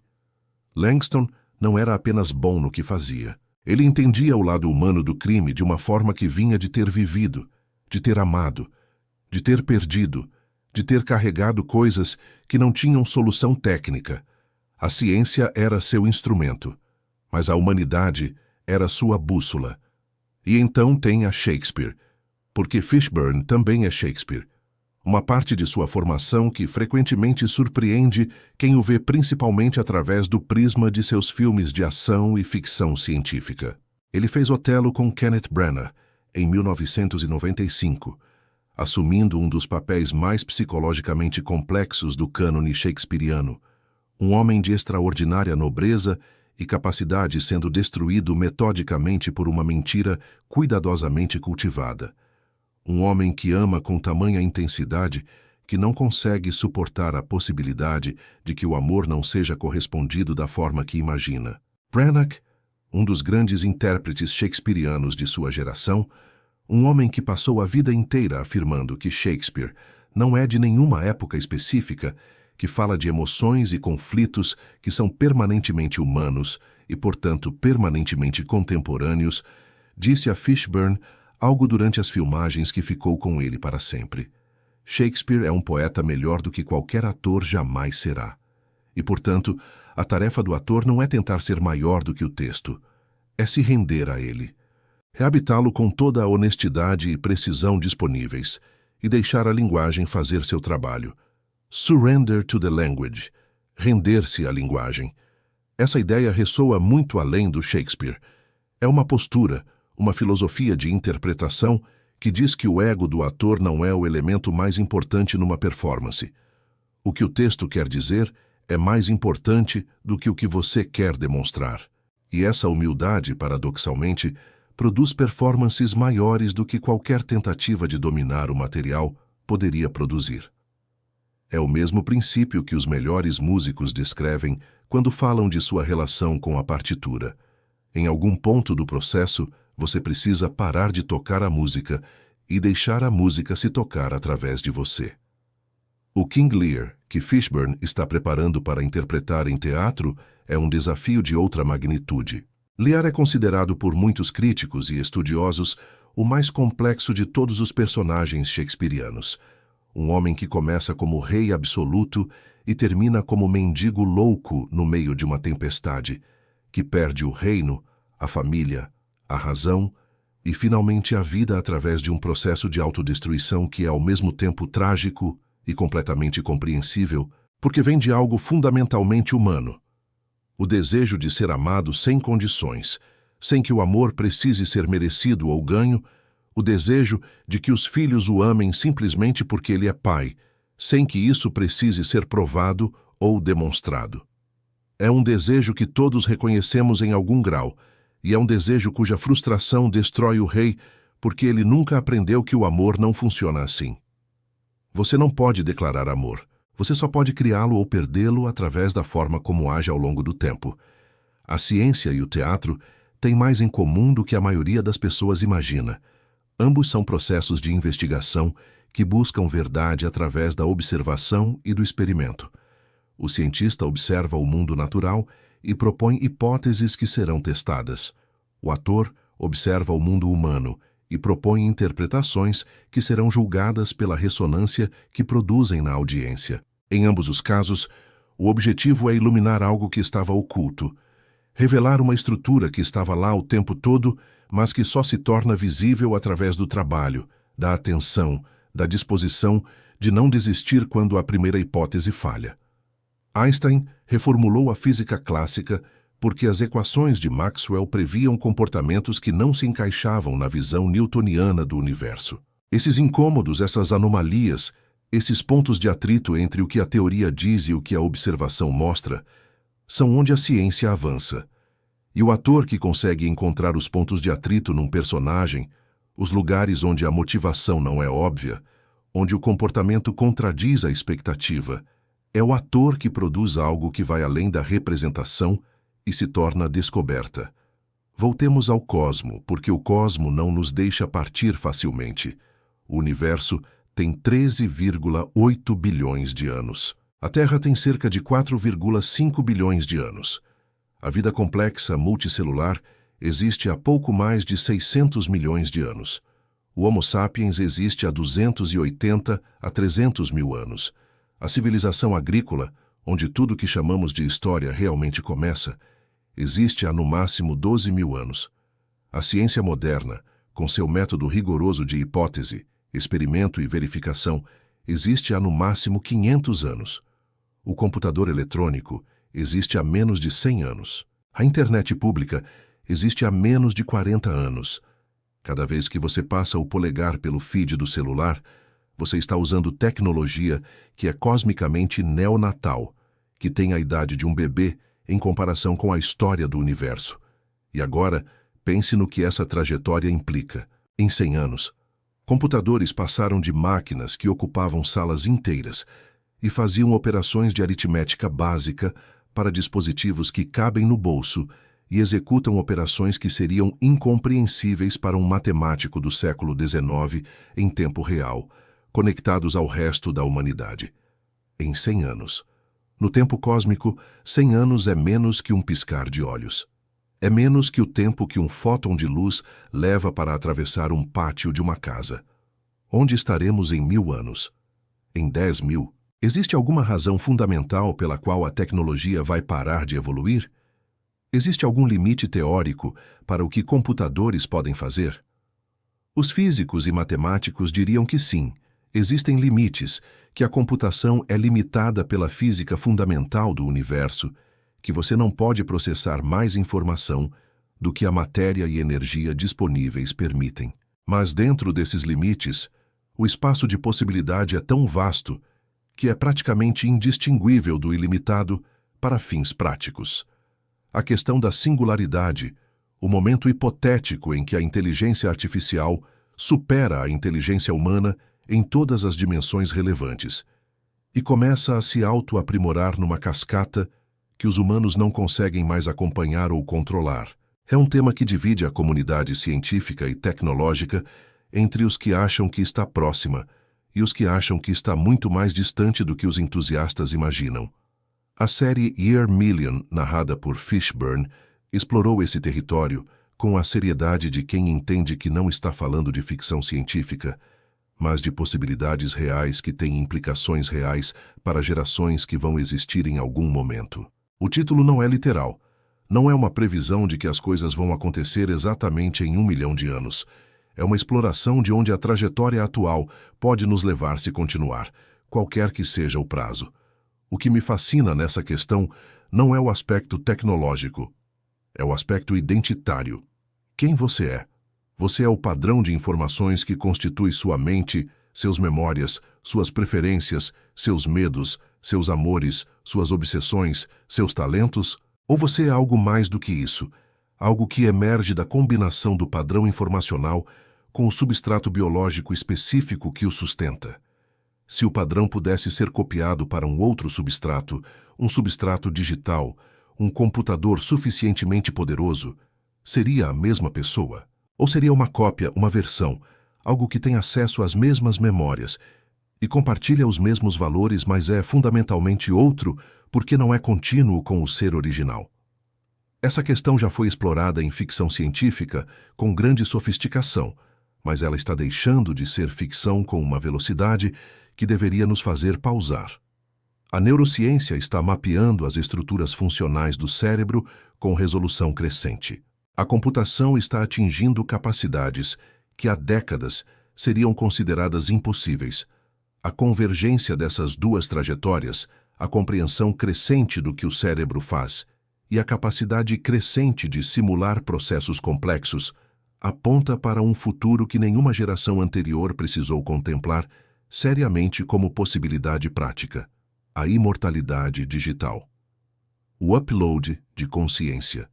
Langston não era apenas bom no que fazia. Ele entendia o lado humano do crime de uma forma que vinha de ter vivido, de ter amado, de ter perdido, de ter carregado coisas que não tinham solução técnica. A ciência era seu instrumento, mas a humanidade era sua bússola. E então tem a Shakespeare, porque Fishburne também é Shakespeare. Uma parte de sua formação que frequentemente surpreende quem o vê principalmente através do prisma de seus filmes de ação e ficção científica. Ele fez Otelo com Kenneth Branagh, em 1995, assumindo um dos papéis mais psicologicamente complexos do cânone shakespeariano, um homem de extraordinária nobreza e capacidade sendo destruído metodicamente por uma mentira cuidadosamente cultivada. Um homem que ama com tamanha intensidade que não consegue suportar a possibilidade de que o amor não seja correspondido da forma que imagina. Branagh, um dos grandes intérpretes shakespearianos de sua geração, um homem que passou a vida inteira afirmando que Shakespeare não é de nenhuma época específica, que fala de emoções e conflitos que são permanentemente humanos e, portanto, permanentemente contemporâneos, disse a Fishburne algo durante as filmagens que ficou com ele para sempre. Shakespeare é um poeta melhor do que qualquer ator jamais será. E, portanto, a tarefa do ator não é tentar ser maior do que o texto, é se render a ele. Reabitá-lo com toda a honestidade e precisão disponíveis e deixar a linguagem fazer seu trabalho. Surrender to the language, render-se à linguagem. Essa ideia ressoa muito além do Shakespeare. É uma postura, uma filosofia de interpretação que diz que o ego do ator não é o elemento mais importante numa performance. O que o texto quer dizer é mais importante do que o que você quer demonstrar. E essa humildade, paradoxalmente, produz performances maiores do que qualquer tentativa de dominar o material poderia produzir. É o mesmo princípio que os melhores músicos descrevem quando falam de sua relação com a partitura. Em algum ponto do processo, você precisa parar de tocar a música e deixar a música se tocar através de você. O King Lear, que Fishburne está preparando para interpretar em teatro, é um desafio de outra magnitude. Lear é considerado por muitos críticos e estudiosos o mais complexo de todos os personagens shakespearianos. Um homem que começa como rei absoluto e termina como mendigo louco no meio de uma tempestade, que perde o reino, a família, a razão e, finalmente, a vida através de um processo de autodestruição que é ao mesmo tempo trágico e completamente compreensível, porque vem de algo fundamentalmente humano. O desejo de ser amado sem condições, sem que o amor precise ser merecido ou ganho, o desejo de que os filhos o amem simplesmente porque ele é pai, sem que isso precise ser provado ou demonstrado. É um desejo que todos reconhecemos em algum grau, e é um desejo cuja frustração destrói o rei porque ele nunca aprendeu que o amor não funciona assim. Você não pode declarar amor. Você só pode criá-lo ou perdê-lo através da forma como age ao longo do tempo. A ciência e o teatro têm mais em comum do que a maioria das pessoas imagina. Ambos são processos de investigação que buscam verdade através da observação e do experimento. O cientista observa o mundo natural e propõe hipóteses que serão testadas. O ator observa o mundo humano e propõe interpretações que serão julgadas pela ressonância que produzem na audiência. Em ambos os casos, o objetivo é iluminar algo que estava oculto, revelar uma estrutura que estava lá o tempo todo, mas que só se torna visível através do trabalho, da atenção, da disposição de não desistir quando a primeira hipótese falha. Einstein reformulou a física clássica porque as equações de Maxwell previam comportamentos que não se encaixavam na visão newtoniana do universo. Esses incômodos, essas anomalias, esses pontos de atrito entre o que a teoria diz e o que a observação mostra, são onde a ciência avança. E o ator que consegue encontrar os pontos de atrito num personagem, os lugares onde a motivação não é óbvia, onde o comportamento contradiz a expectativa, é o ator que produz algo que vai além da representação e se torna descoberta. Voltemos ao cosmo, porque o cosmo não nos deixa partir facilmente. O universo tem 13,8 bilhões de anos. A Terra tem cerca de 4,5 bilhões de anos. A vida complexa multicelular existe há pouco mais de 600 milhões de anos. O Homo sapiens existe há 280 a 300 mil anos. A civilização agrícola, onde tudo o que chamamos de história realmente começa, existe há no máximo 12 mil anos. A ciência moderna, com seu método rigoroso de hipótese, experimento e verificação, existe há no máximo 500 anos. O computador eletrônico existe há menos de 100 anos. A internet pública existe há menos de 40 anos. Cada vez que você passa o polegar pelo feed do celular, você está usando tecnologia que é cosmicamente neonatal, que tem a idade de um bebê em comparação com a história do universo. E agora, pense no que essa trajetória implica. Em 100 anos, computadores passaram de máquinas que ocupavam salas inteiras e faziam operações de aritmética básica para dispositivos que cabem no bolso e executam operações que seriam incompreensíveis para um matemático do século XIX em tempo real, conectados ao resto da humanidade. Em 100 anos. No tempo cósmico, 100 anos é menos que um piscar de olhos. É menos que o tempo que um fóton de luz leva para atravessar um pátio de uma casa. Onde estaremos em 1000 anos? Em 10.000? Existe alguma razão fundamental pela qual a tecnologia vai parar de evoluir? Existe algum limite teórico para o que computadores podem fazer? Os físicos e matemáticos diriam que sim, existem limites, que a computação é limitada pela física fundamental do universo, que você não pode processar mais informação do que a matéria e energia disponíveis permitem. Mas dentro desses limites, o espaço de possibilidade é tão vasto que é praticamente indistinguível do ilimitado para fins práticos. A questão da singularidade, o momento hipotético em que a inteligência artificial supera a inteligência humana em todas as dimensões relevantes e começa a se auto-aprimorar numa cascata que os humanos não conseguem mais acompanhar ou controlar. É um tema que divide a comunidade científica e tecnológica entre os que acham que está próxima e os que acham que está muito mais distante do que os entusiastas imaginam. A série Year Million, narrada por Fishburne, explorou esse território com a seriedade de quem entende que não está falando de ficção científica, mas de possibilidades reais que têm implicações reais para gerações que vão existir em algum momento. O título não é literal. Não é uma previsão de que as coisas vão acontecer exatamente em 1 milhão de anos. É uma exploração de onde a trajetória atual pode nos levar se continuar, qualquer que seja o prazo. O que me fascina nessa questão não é o aspecto tecnológico, é o aspecto identitário. Quem você é? Você é o padrão de informações que constitui sua mente, seus memórias, suas preferências, seus medos, seus amores, suas obsessões, seus talentos? Ou você é algo mais do que isso, algo que emerge da combinação do padrão informacional com o substrato biológico específico que o sustenta? Se o padrão pudesse ser copiado para um outro substrato, um substrato digital, um computador suficientemente poderoso, seria a mesma pessoa? Ou seria uma cópia, uma versão, algo que tem acesso às mesmas memórias e compartilha os mesmos valores, mas é fundamentalmente outro porque não é contínuo com o ser original? Essa questão já foi explorada em ficção científica com grande sofisticação, mas ela está deixando de ser ficção com uma velocidade que deveria nos fazer pausar. A neurociência está mapeando as estruturas funcionais do cérebro com resolução crescente. A computação está atingindo capacidades que há décadas seriam consideradas impossíveis. A convergência dessas duas trajetórias, a compreensão crescente do que o cérebro faz e a capacidade crescente de simular processos complexos, aponta para um futuro que nenhuma geração anterior precisou contemplar seriamente como possibilidade prática: a imortalidade digital. O upload de consciência.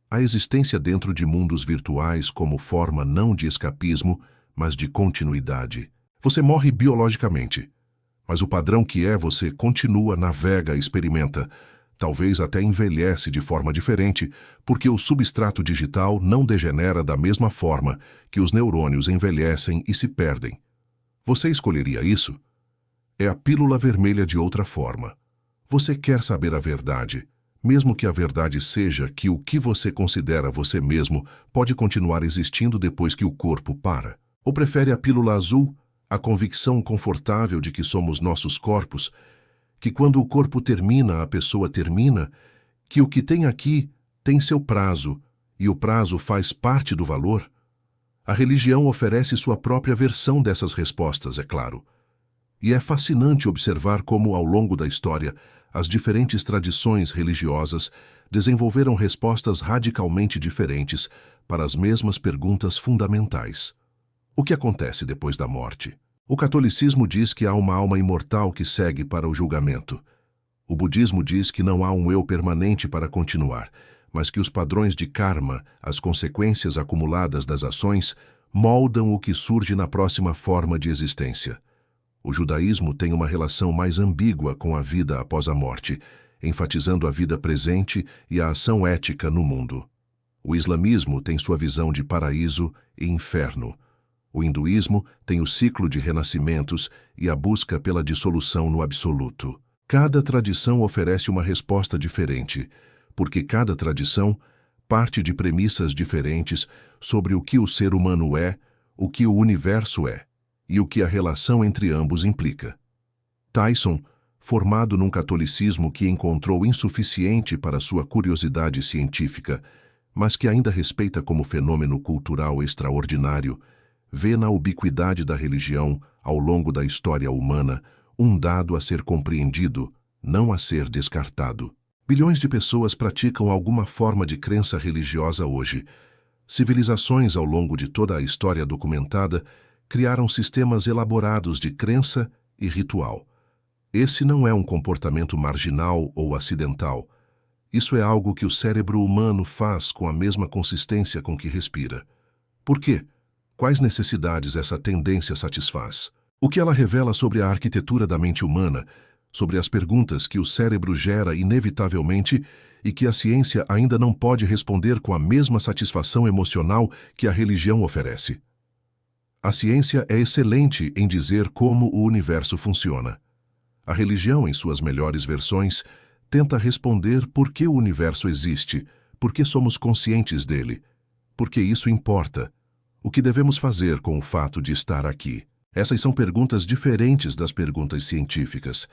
A existência dentro de mundos virtuais como forma não de escapismo, mas de continuidade. Você morre biologicamente, mas o padrão que é você continua, navega, experimenta, talvez até envelhece de forma diferente, porque o substrato digital não degenera da mesma forma que os neurônios envelhecem e se perdem. Você escolheria isso? É a pílula vermelha de outra forma. Você quer saber a verdade, mesmo que a verdade seja que o que você considera você mesmo pode continuar existindo depois que o corpo para. Ou prefere a pílula azul, a convicção confortável de que somos nossos corpos, que quando o corpo termina, a pessoa termina, que o que tem aqui tem seu prazo, e o prazo faz parte do valor? A religião oferece sua própria versão dessas respostas, é claro. E é fascinante observar como, ao longo da história, as diferentes tradições religiosas desenvolveram respostas radicalmente diferentes para as mesmas perguntas fundamentais. O que acontece depois da morte? O catolicismo diz que há uma alma imortal que segue para o julgamento. O budismo diz que não há um eu permanente para continuar, mas que os padrões de karma, as consequências acumuladas das ações, moldam o que surge na próxima forma de existência. O judaísmo tem uma relação mais ambígua com a vida após a morte, enfatizando a vida presente e a ação ética no mundo. O islamismo tem sua visão de paraíso e inferno. O hinduísmo tem o ciclo de renascimentos e a busca pela dissolução no absoluto. Cada tradição oferece uma resposta diferente, porque cada tradição parte de premissas diferentes sobre o que o ser humano é, o que o universo é e o que a relação entre ambos implica. Tyson, formado num catolicismo que encontrou insuficiente para sua curiosidade científica, mas que ainda respeita como fenômeno cultural extraordinário, vê na ubiquidade da religião, ao longo da história humana, um dado a ser compreendido, não a ser descartado. Bilhões de pessoas praticam alguma forma de crença religiosa hoje. Civilizações ao longo de toda a história documentada criaram sistemas elaborados de crença e ritual. Esse não é um comportamento marginal ou acidental. Isso é algo que o cérebro humano faz com a mesma consistência com que respira. Por quê? Quais necessidades essa tendência satisfaz? O que ela revela sobre a arquitetura da mente humana, sobre as perguntas que o cérebro gera inevitavelmente e que a ciência ainda não pode responder com a mesma satisfação emocional que a religião oferece? A ciência é excelente em dizer como o universo funciona. A religião, em suas melhores versões, tenta responder por que o universo existe, por que somos conscientes dele, por que isso importa, o que devemos fazer com o fato de estar aqui. Essas são perguntas diferentes das perguntas científicas,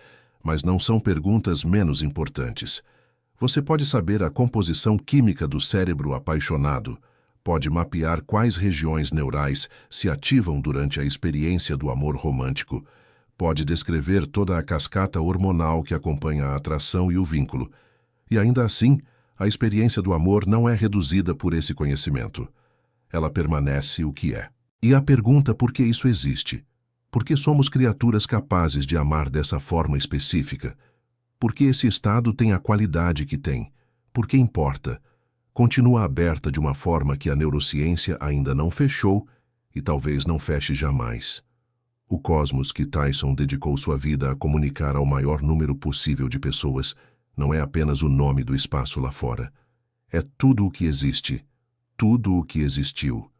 mas não são perguntas menos importantes. Você pode saber a composição química do cérebro apaixonado, pode mapear quais regiões neurais se ativam durante a experiência do amor romântico, pode descrever toda a cascata hormonal que acompanha a atração e o vínculo. E ainda assim, a experiência do amor não é reduzida por esse conhecimento. Ela permanece o que é. E a pergunta por que isso existe? Por que somos criaturas capazes de amar dessa forma específica? Por que esse estado tem a qualidade que tem? Por que importa? Continua aberta de uma forma que a neurociência ainda não fechou e talvez não feche jamais. O cosmos que Tyson dedicou sua vida a comunicar ao maior número possível de pessoas não é apenas o nome do espaço lá fora. É tudo o que existe, tudo o que existiu,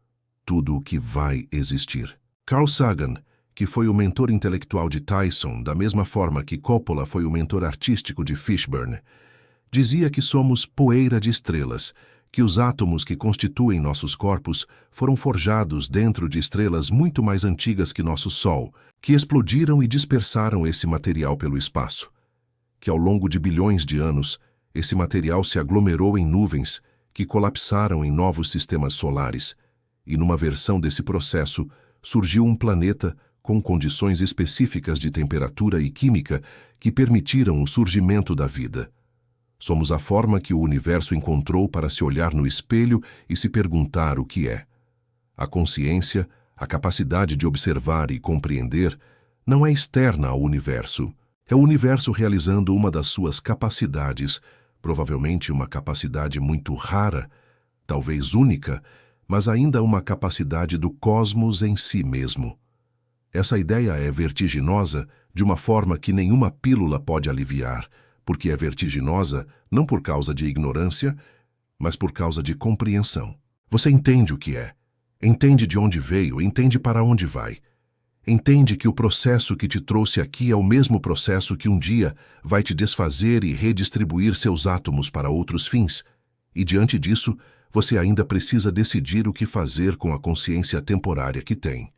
tudo o que vai existir. Carl Sagan, que foi o mentor intelectual de Tyson, da mesma forma que Coppola foi o mentor artístico de Fishburne, dizia que somos poeira de estrelas, que os átomos que constituem nossos corpos foram forjados dentro de estrelas muito mais antigas que nosso Sol, que explodiram e dispersaram esse material pelo espaço, que ao longo de bilhões de anos, esse material se aglomerou em nuvens que colapsaram em novos sistemas solares, e numa versão desse processo surgiu um planeta com condições específicas de temperatura e química que permitiram o surgimento da vida. Somos a forma que o universo encontrou para se olhar no espelho e se perguntar o que é. A consciência, a capacidade de observar e compreender, não é externa ao universo. É o universo realizando uma das suas capacidades, provavelmente uma capacidade muito rara, talvez única, mas ainda uma capacidade do cosmos em si mesmo. Essa ideia é vertiginosa de uma forma que nenhuma pílula pode aliviar, porque é vertiginosa não por causa de ignorância, mas por causa de compreensão. Você entende o que é, entende de onde veio, entende para onde vai. Entende que o processo que te trouxe aqui é o mesmo processo que um dia vai te desfazer e redistribuir seus átomos para outros fins, e diante disso, você ainda precisa decidir o que fazer com a consciência temporária que tem.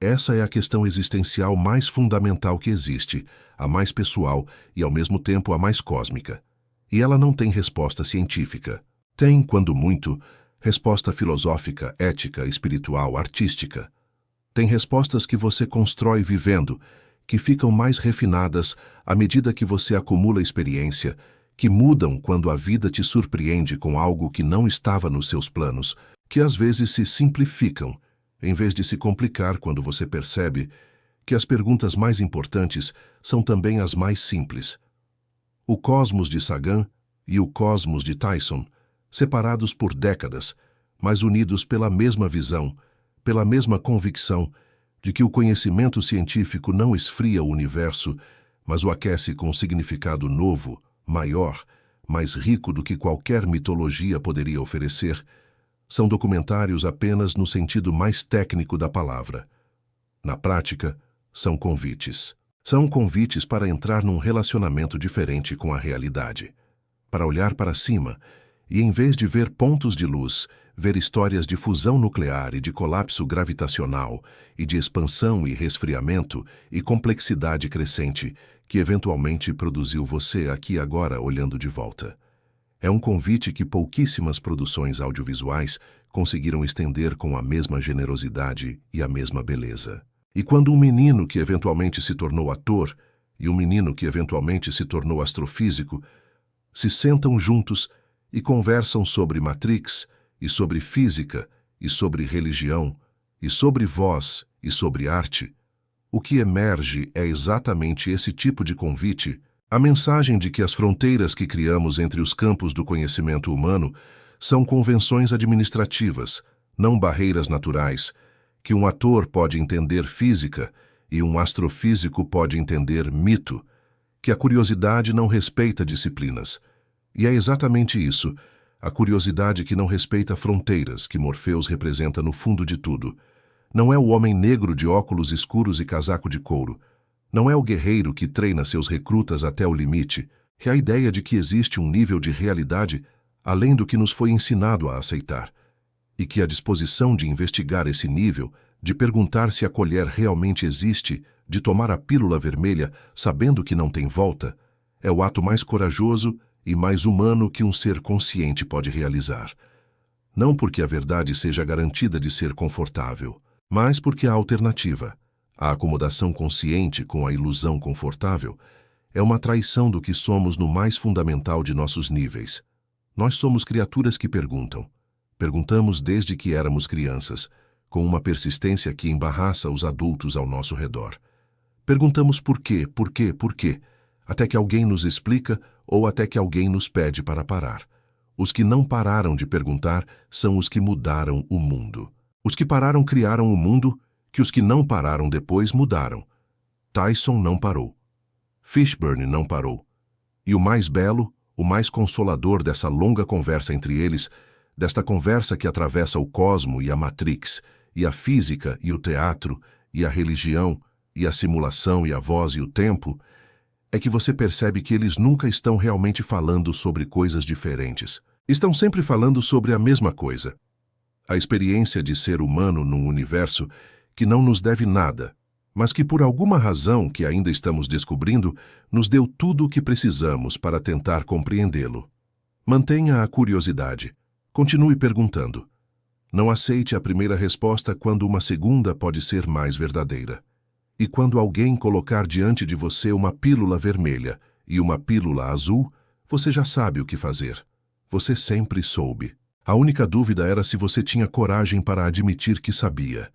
Essa é a questão existencial mais fundamental que existe, a mais pessoal e, ao mesmo tempo, a mais cósmica. E ela não tem resposta científica. Tem, quando muito, resposta filosófica, ética, espiritual, artística. Tem respostas que você constrói vivendo, que ficam mais refinadas à medida que você acumula experiência, que mudam quando a vida te surpreende com algo que não estava nos seus planos, que às vezes se simplificam, em vez de se complicar quando você percebe que as perguntas mais importantes são também as mais simples. O cosmos de Sagan e o cosmos de Tyson, separados por décadas, mas unidos pela mesma visão, pela mesma convicção de que o conhecimento científico não esfria o universo, mas o aquece com um significado novo, maior, mais rico do que qualquer mitologia poderia oferecer, são documentários apenas no sentido mais técnico da palavra. Na prática, são convites. São convites para entrar num relacionamento diferente com a realidade, para olhar para cima e, em vez de ver pontos de luz, ver histórias de fusão nuclear e de colapso gravitacional e de expansão e resfriamento e complexidade crescente que eventualmente produziu você aqui agora olhando de volta. É um convite que pouquíssimas produções audiovisuais conseguiram estender com a mesma generosidade e a mesma beleza. E quando um menino que eventualmente se tornou ator e um menino que eventualmente se tornou astrofísico se sentam juntos e conversam sobre Matrix, e sobre física, e sobre religião, e sobre voz, e sobre arte, o que emerge é exatamente esse tipo de convite, a mensagem de que as fronteiras que criamos entre os campos do conhecimento humano são convenções administrativas, não barreiras naturais, que um ator pode entender física e um astrofísico pode entender mito, que a curiosidade não respeita disciplinas. E é exatamente isso, a curiosidade que não respeita fronteiras, que Morpheus representa no fundo de tudo. Não é o homem negro de óculos escuros e casaco de couro. Não é o guerreiro que treina seus recrutas até o limite. É a ideia de que existe um nível de realidade além do que nos foi ensinado a aceitar. E que a disposição de investigar esse nível, de perguntar se a colher realmente existe, de tomar a pílula vermelha sabendo que não tem volta, é o ato mais corajoso e mais humano que um ser consciente pode realizar. Não porque a verdade seja garantida de ser confortável, mas porque a alternativa, a acomodação consciente com a ilusão confortável, é uma traição do que somos no mais fundamental de nossos níveis. Nós somos criaturas que perguntam. Perguntamos desde que éramos crianças, com uma persistência que embaraça os adultos ao nosso redor. Perguntamos por quê, até que alguém nos explica ou até que alguém nos pede para parar. Os que não pararam de perguntar são os que mudaram o mundo. Os que pararam criaram o mundo, que os que não pararam depois mudaram. Tyson não parou. Fishburne não parou. E o mais belo, o mais consolador dessa longa conversa entre eles, desta conversa que atravessa o cosmo e a Matrix, e a física e o teatro, e a religião, e a simulação e a voz e o tempo, é que você percebe que eles nunca estão realmente falando sobre coisas diferentes. Estão sempre falando sobre a mesma coisa. A experiência de ser humano num universo que não nos deve nada, mas que por alguma razão que ainda estamos descobrindo, nos deu tudo o que precisamos para tentar compreendê-lo. Mantenha a curiosidade. Continue perguntando. Não aceite a primeira resposta quando uma segunda pode ser mais verdadeira. E quando alguém colocar diante de você uma pílula vermelha e uma pílula azul, você já sabe o que fazer. Você sempre soube. A única dúvida era se você tinha coragem para admitir que sabia.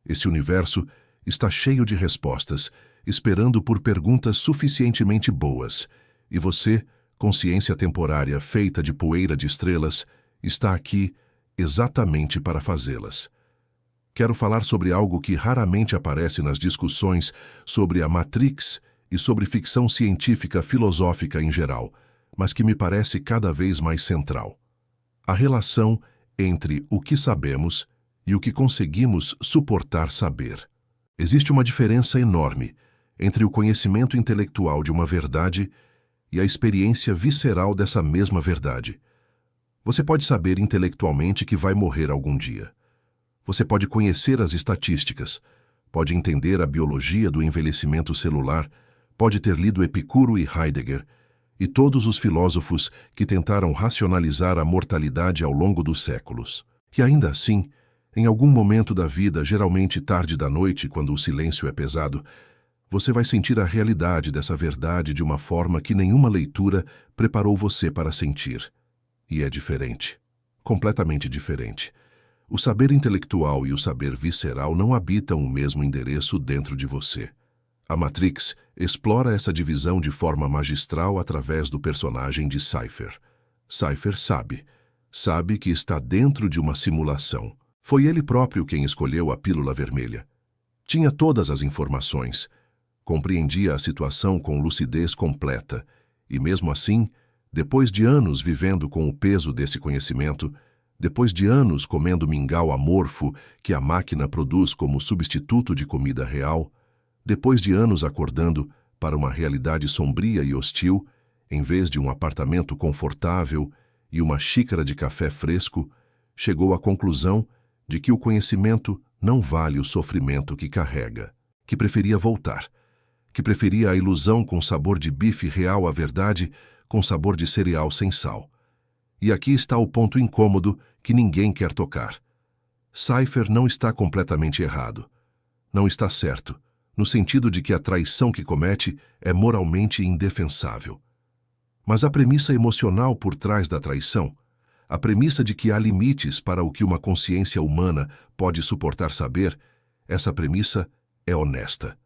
Esse universo está cheio de respostas, esperando por perguntas suficientemente boas. E você, consciência temporária feita de poeira de estrelas, está aqui exatamente para fazê-las. Quero falar sobre algo que raramente aparece nas discussões sobre a Matrix e sobre ficção científica filosófica em geral, mas que me parece cada vez mais central. A relação entre o que sabemos e o que conseguimos suportar saber. Existe uma diferença enorme entre o conhecimento intelectual de uma verdade e a experiência visceral dessa mesma verdade. Você pode saber intelectualmente que vai morrer algum dia. Você pode conhecer as estatísticas, pode entender a biologia do envelhecimento celular, pode ter lido Epicuro e Heidegger, e todos os filósofos que tentaram racionalizar a mortalidade ao longo dos séculos. E ainda assim, em algum momento da vida, geralmente tarde da noite, quando o silêncio é pesado, você vai sentir a realidade dessa verdade de uma forma que nenhuma leitura preparou você para sentir. E é diferente. Completamente diferente. O saber intelectual e o saber visceral não habitam o mesmo endereço dentro de você. A Matrix explora essa divisão de forma magistral através do personagem de Cypher. Cypher sabe que está dentro de uma simulação. Foi ele próprio quem escolheu a pílula vermelha. Tinha todas as informações, compreendia a situação com lucidez completa, e mesmo assim, depois de anos vivendo com o peso desse conhecimento, depois de anos comendo mingau amorfo que a máquina produz como substituto de comida real, depois de anos acordando para uma realidade sombria e hostil, em vez de um apartamento confortável e uma xícara de café fresco, chegou à conclusão de que o conhecimento não vale o sofrimento que carrega, que preferia voltar, que preferia a ilusão com sabor de bife real à verdade com sabor de cereal sem sal. E aqui está o ponto incômodo que ninguém quer tocar. Cypher não está completamente errado. Não está certo, no sentido de que a traição que comete é moralmente indefensável. Mas a premissa emocional por trás da traição, a premissa de que há limites para o que uma consciência humana pode suportar saber, essa premissa é honesta.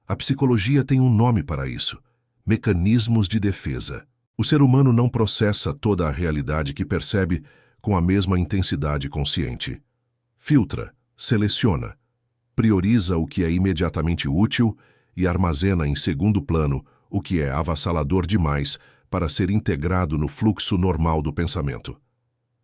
A psicologia tem um nome para isso: mecanismos de defesa. O ser humano não processa toda a realidade que percebe com a mesma intensidade consciente. Filtra, seleciona, prioriza o que é imediatamente útil e armazena em segundo plano o que é avassalador demais para ser integrado no fluxo normal do pensamento.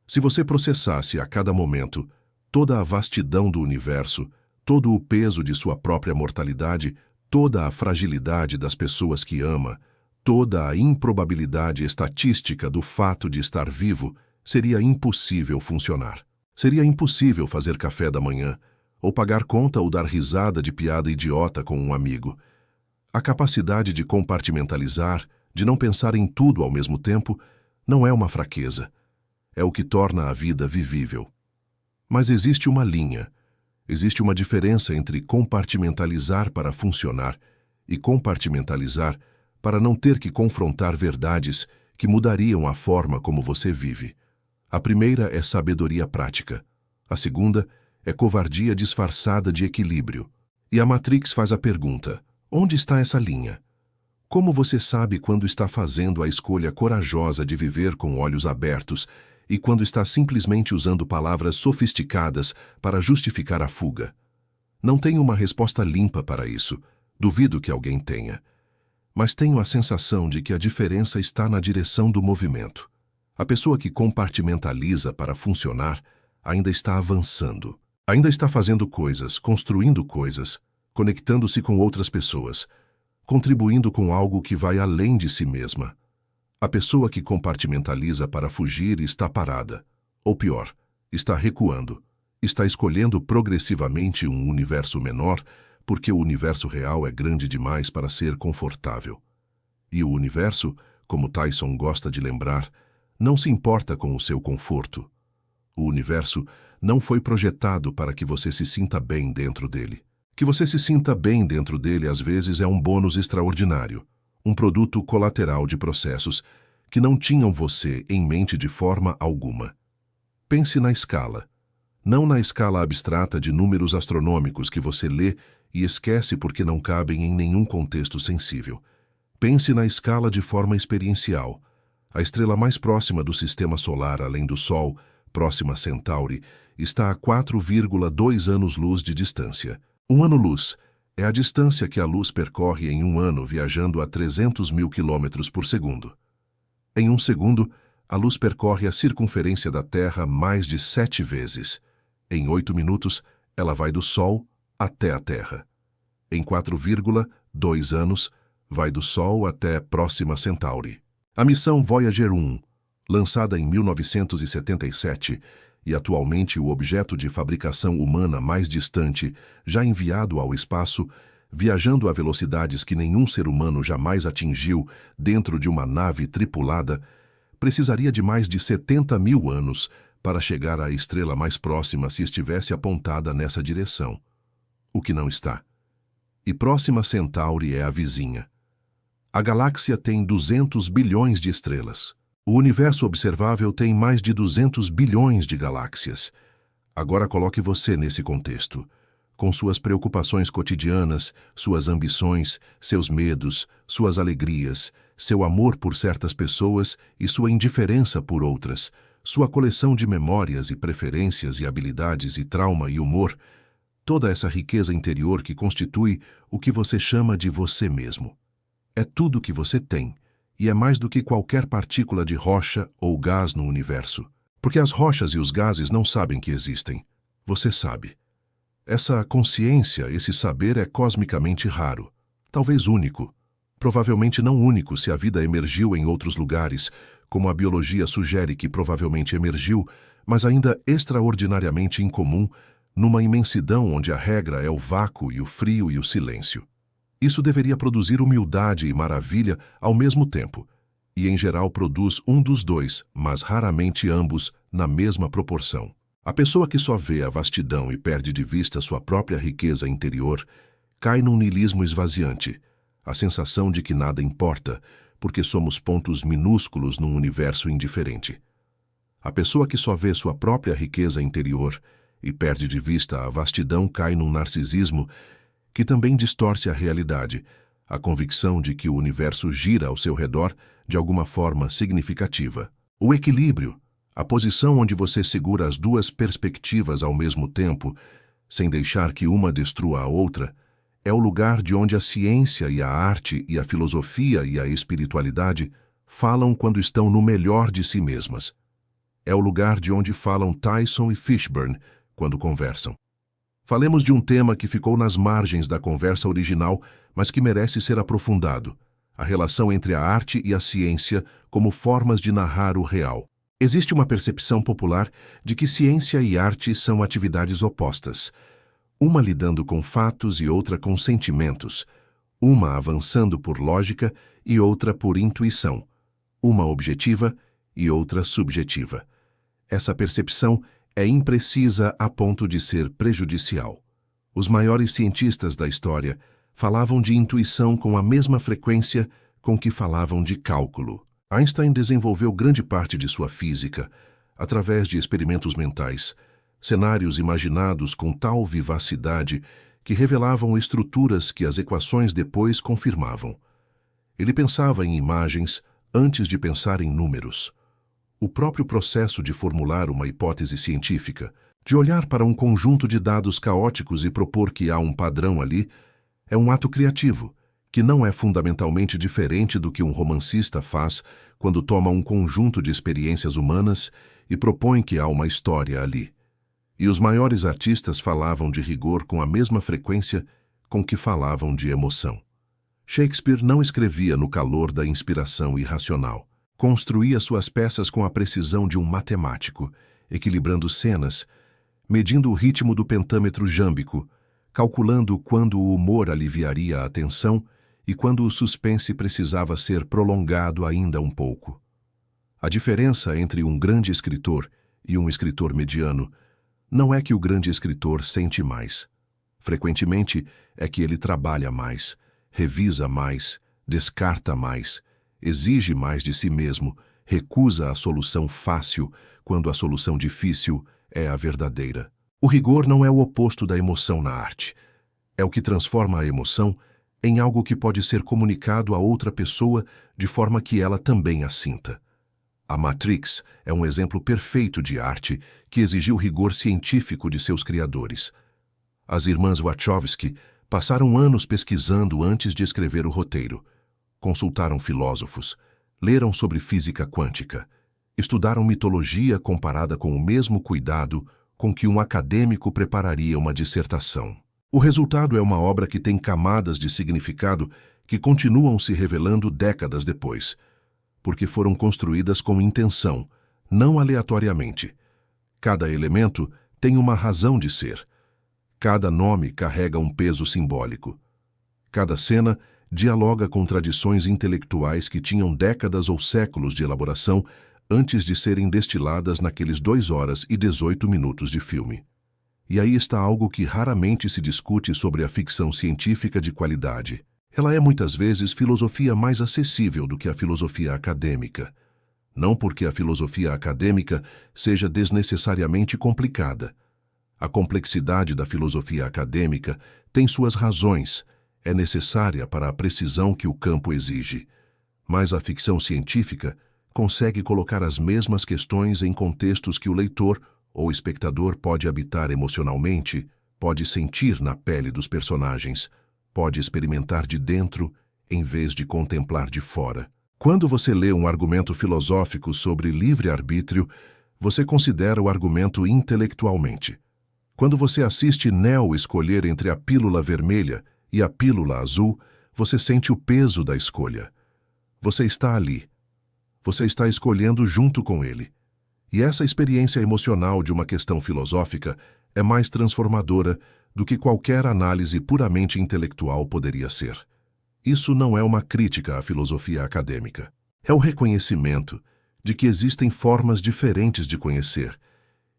Se você processasse a cada momento toda a vastidão do universo, todo o peso de sua própria mortalidade, toda a fragilidade das pessoas que ama, toda a improbabilidade estatística do fato de estar vivo, seria impossível funcionar. Seria impossível fazer café da manhã, ou pagar conta ou dar risada de piada idiota com um amigo. A capacidade de compartimentalizar, de não pensar em tudo ao mesmo tempo, não é uma fraqueza. É o que torna a vida vivível. Mas existe uma linha, existe uma diferença entre compartimentalizar para funcionar e compartimentalizar para não ter que confrontar verdades que mudariam a forma como você vive. A primeira é sabedoria prática. A segunda é covardia disfarçada de equilíbrio. E a Matrix faz a pergunta: onde está essa linha? Como você sabe quando está fazendo a escolha corajosa de viver com olhos abertos e quando está simplesmente usando palavras sofisticadas para justificar a fuga? Não tenho uma resposta limpa para isso. Duvido que alguém tenha. Mas tenho a sensação de que a diferença está na direção do movimento. A pessoa que compartimentaliza para funcionar ainda está avançando. Ainda está fazendo coisas, construindo coisas, conectando-se com outras pessoas, contribuindo com algo que vai além de si mesma. A pessoa que compartimentaliza para fugir está parada, ou pior, está recuando, está escolhendo progressivamente um universo menor porque o universo real é grande demais para ser confortável. E o universo, como Tyson gosta de lembrar, não se importa com o seu conforto. O universo não foi projetado para que você se sinta bem dentro dele. Que você se sinta bem dentro dele às vezes é um bônus extraordinário, um produto colateral de processos que não tinham você em mente de forma alguma. Pense na escala, não na escala abstrata de números astronômicos que você lê e esquece porque não cabem em nenhum contexto sensível. Pense na escala de forma experiencial. A estrela mais próxima do sistema solar, além do Sol, próxima a Centauri, está a 4,2 anos-luz de distância. Um ano-luz é a distância que a luz percorre em um ano viajando a 300 mil quilômetros por segundo. Em um segundo, a luz percorre a circunferência da Terra mais de 7 vezes. Em 8 minutos, ela vai do Sol até a Terra. Em 4,2 anos, vai do Sol até próxima Centauri. A missão Voyager 1, lançada em 1977 e atualmente o objeto de fabricação humana mais distante já enviado ao espaço, viajando a velocidades que nenhum ser humano jamais atingiu dentro de uma nave tripulada, precisaria de mais de 70.000 anos para chegar à estrela mais próxima se estivesse apontada nessa direção, o que não está. E Próxima Centauri é a vizinha. A galáxia tem 200 bilhões de estrelas. O universo observável tem mais de 200 bilhões de galáxias. Agora coloque você nesse contexto, com suas preocupações cotidianas, suas ambições, seus medos, suas alegrias, seu amor por certas pessoas e sua indiferença por outras, sua coleção de memórias e preferências e habilidades e trauma e humor, toda essa riqueza interior que constitui o que você chama de você mesmo. É tudo que você tem, e é mais do que qualquer partícula de rocha ou gás no universo. Porque as rochas e os gases não sabem que existem. Você sabe. Essa consciência, esse saber é cosmicamente raro, talvez único. Provavelmente não único se a vida emergiu em outros lugares, como a biologia sugere que provavelmente emergiu, mas ainda extraordinariamente incomum, numa imensidão onde a regra é o vácuo e o frio e o silêncio. Isso deveria produzir humildade e maravilha ao mesmo tempo, e em geral produz um dos dois, mas raramente ambos, na mesma proporção. A pessoa que só vê a vastidão e perde de vista sua própria riqueza interior, cai num niilismo esvaziante, a sensação de que nada importa, porque somos pontos minúsculos num universo indiferente. A pessoa que só vê sua própria riqueza interior e perde de vista a vastidão cai num narcisismo que também distorce a realidade, a convicção de que o universo gira ao seu redor de alguma forma significativa. O equilíbrio, a posição onde você segura as duas perspectivas ao mesmo tempo, sem deixar que uma destrua a outra, é o lugar de onde a ciência e a arte e a filosofia e a espiritualidade falam quando estão no melhor de si mesmas. É o lugar de onde falam Tyson e Fishburne quando conversam. Falemos de um tema que ficou nas margens da conversa original, mas que merece ser aprofundado: a relação entre a arte e a ciência como formas de narrar o real. Existe uma percepção popular de que ciência e arte são atividades opostas, uma lidando com fatos e outra com sentimentos, uma avançando por lógica e outra por intuição, uma objetiva e outra subjetiva. Essa percepção é imprecisa a ponto de ser prejudicial. Os maiores cientistas da história falavam de intuição com a mesma frequência com que falavam de cálculo. Einstein desenvolveu grande parte de sua física através de experimentos mentais, cenários imaginados com tal vivacidade que revelavam estruturas que as equações depois confirmavam. Ele pensava em imagens antes de pensar em números. O próprio processo de formular uma hipótese científica, de olhar para um conjunto de dados caóticos e propor que há um padrão ali, é um ato criativo, que não é fundamentalmente diferente do que um romancista faz quando toma um conjunto de experiências humanas e propõe que há uma história ali. E os maiores artistas falavam de rigor com a mesma frequência com que falavam de emoção. Shakespeare não escrevia no calor da inspiração irracional. Construía suas peças com a precisão de um matemático, equilibrando cenas, medindo o ritmo do pentâmetro jâmbico, calculando quando o humor aliviaria a tensão e quando o suspense precisava ser prolongado ainda um pouco. A diferença entre um grande escritor e um escritor mediano não é que o grande escritor sente mais. Frequentemente é que ele trabalha mais, revisa mais, descarta mais, exige mais de si mesmo, recusa a solução fácil quando a solução difícil é a verdadeira. O rigor não é o oposto da emoção na arte. É o que transforma a emoção em algo que pode ser comunicado a outra pessoa de forma que ela também a sinta. A Matrix é um exemplo perfeito de arte que exigiu rigor científico de seus criadores. As irmãs Wachowski passaram anos pesquisando antes de escrever o roteiro. Consultaram filósofos, leram sobre física quântica, estudaram mitologia comparada com o mesmo cuidado com que um acadêmico prepararia uma dissertação. O resultado é uma obra que tem camadas de significado que continuam se revelando décadas depois, porque foram construídas com intenção, não aleatoriamente. Cada elemento tem uma razão de ser. Cada nome carrega um peso simbólico. Cada cena dialoga com tradições intelectuais que tinham décadas ou séculos de elaboração antes de serem destiladas naqueles 2 horas e 18 minutos de filme. E aí está algo que raramente se discute sobre a ficção científica de qualidade. Ela é muitas vezes filosofia mais acessível do que a filosofia acadêmica. Não porque a filosofia acadêmica seja desnecessariamente complicada. A complexidade da filosofia acadêmica tem suas razões, é necessária para a precisão que o campo exige. Mas a ficção científica consegue colocar as mesmas questões em contextos que o leitor ou espectador pode habitar emocionalmente, pode sentir na pele dos personagens, pode experimentar de dentro em vez de contemplar de fora. Quando você lê um argumento filosófico sobre livre-arbítrio, você considera o argumento intelectualmente. Quando você assiste Neo escolher entre a pílula vermelha e a pílula azul, você sente o peso da escolha. Você está ali. Você está escolhendo junto com ele. E essa experiência emocional de uma questão filosófica é mais transformadora do que qualquer análise puramente intelectual poderia ser. Isso não é uma crítica à filosofia acadêmica. É o reconhecimento de que existem formas diferentes de conhecer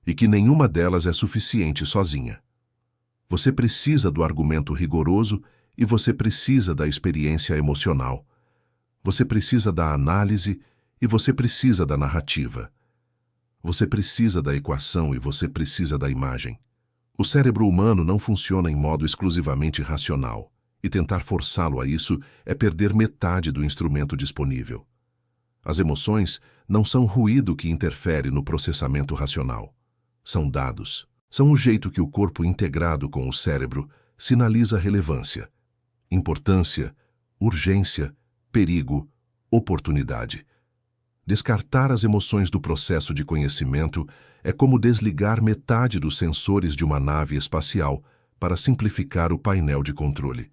e que nenhuma delas é suficiente sozinha. Você precisa do argumento rigoroso e você precisa da experiência emocional. Você precisa da análise e você precisa da narrativa. Você precisa da equação e você precisa da imagem. O cérebro humano não funciona em modo exclusivamente racional, e tentar forçá-lo a isso é perder metade do instrumento disponível. As emoções não são ruído que interfere no processamento racional. São dados. São o jeito que o corpo integrado com o cérebro sinaliza relevância, importância, urgência, perigo, oportunidade. Descartar as emoções do processo de conhecimento é como desligar metade dos sensores de uma nave espacial para simplificar o painel de controle.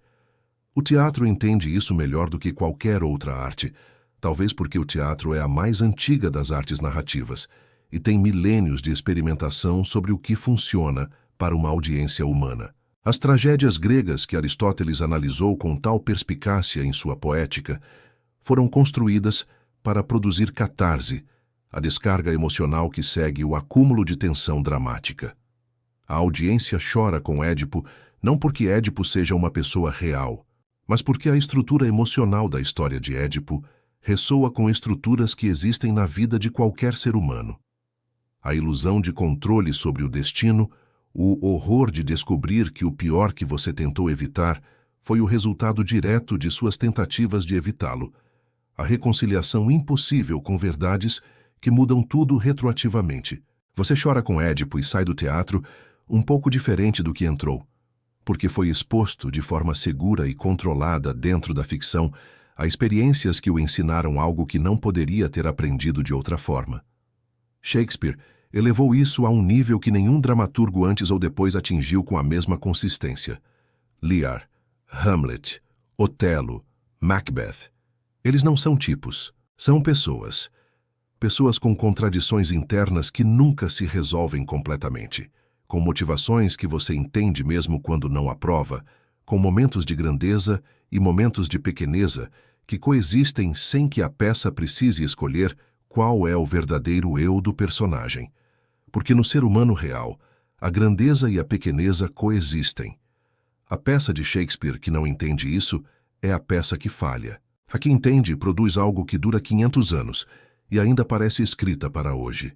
O teatro entende isso melhor do que qualquer outra arte, talvez porque o teatro é a mais antiga das artes narrativas e tem milênios de experimentação sobre o que funciona para uma audiência humana. As tragédias gregas que Aristóteles analisou com tal perspicácia em sua poética foram construídas para produzir catarse, a descarga emocional que segue o acúmulo de tensão dramática. A audiência chora com Édipo não porque Édipo seja uma pessoa real, mas porque a estrutura emocional da história de Édipo ressoa com estruturas que existem na vida de qualquer ser humano. A ilusão de controle sobre o destino, o horror de descobrir que o pior que você tentou evitar foi o resultado direto de suas tentativas de evitá-lo, a reconciliação impossível com verdades que mudam tudo retroativamente. Você chora com Édipo e sai do teatro um pouco diferente do que entrou, porque foi exposto de forma segura e controlada dentro da ficção a experiências que o ensinaram algo que não poderia ter aprendido de outra forma. Shakespeare elevou isso a um nível que nenhum dramaturgo antes ou depois atingiu com a mesma consistência. Lear, Hamlet, Otelo, Macbeth. Eles não são tipos, são pessoas. Pessoas com contradições internas que nunca se resolvem completamente, com motivações que você entende mesmo quando não aprova, com momentos de grandeza e momentos de pequeneza que coexistem sem que a peça precise escolher qual é o verdadeiro eu do personagem. Porque no ser humano real, a grandeza e a pequeneza coexistem. A peça de Shakespeare que não entende isso é a peça que falha. A que entende produz algo que dura 500 anos e ainda parece escrita para hoje.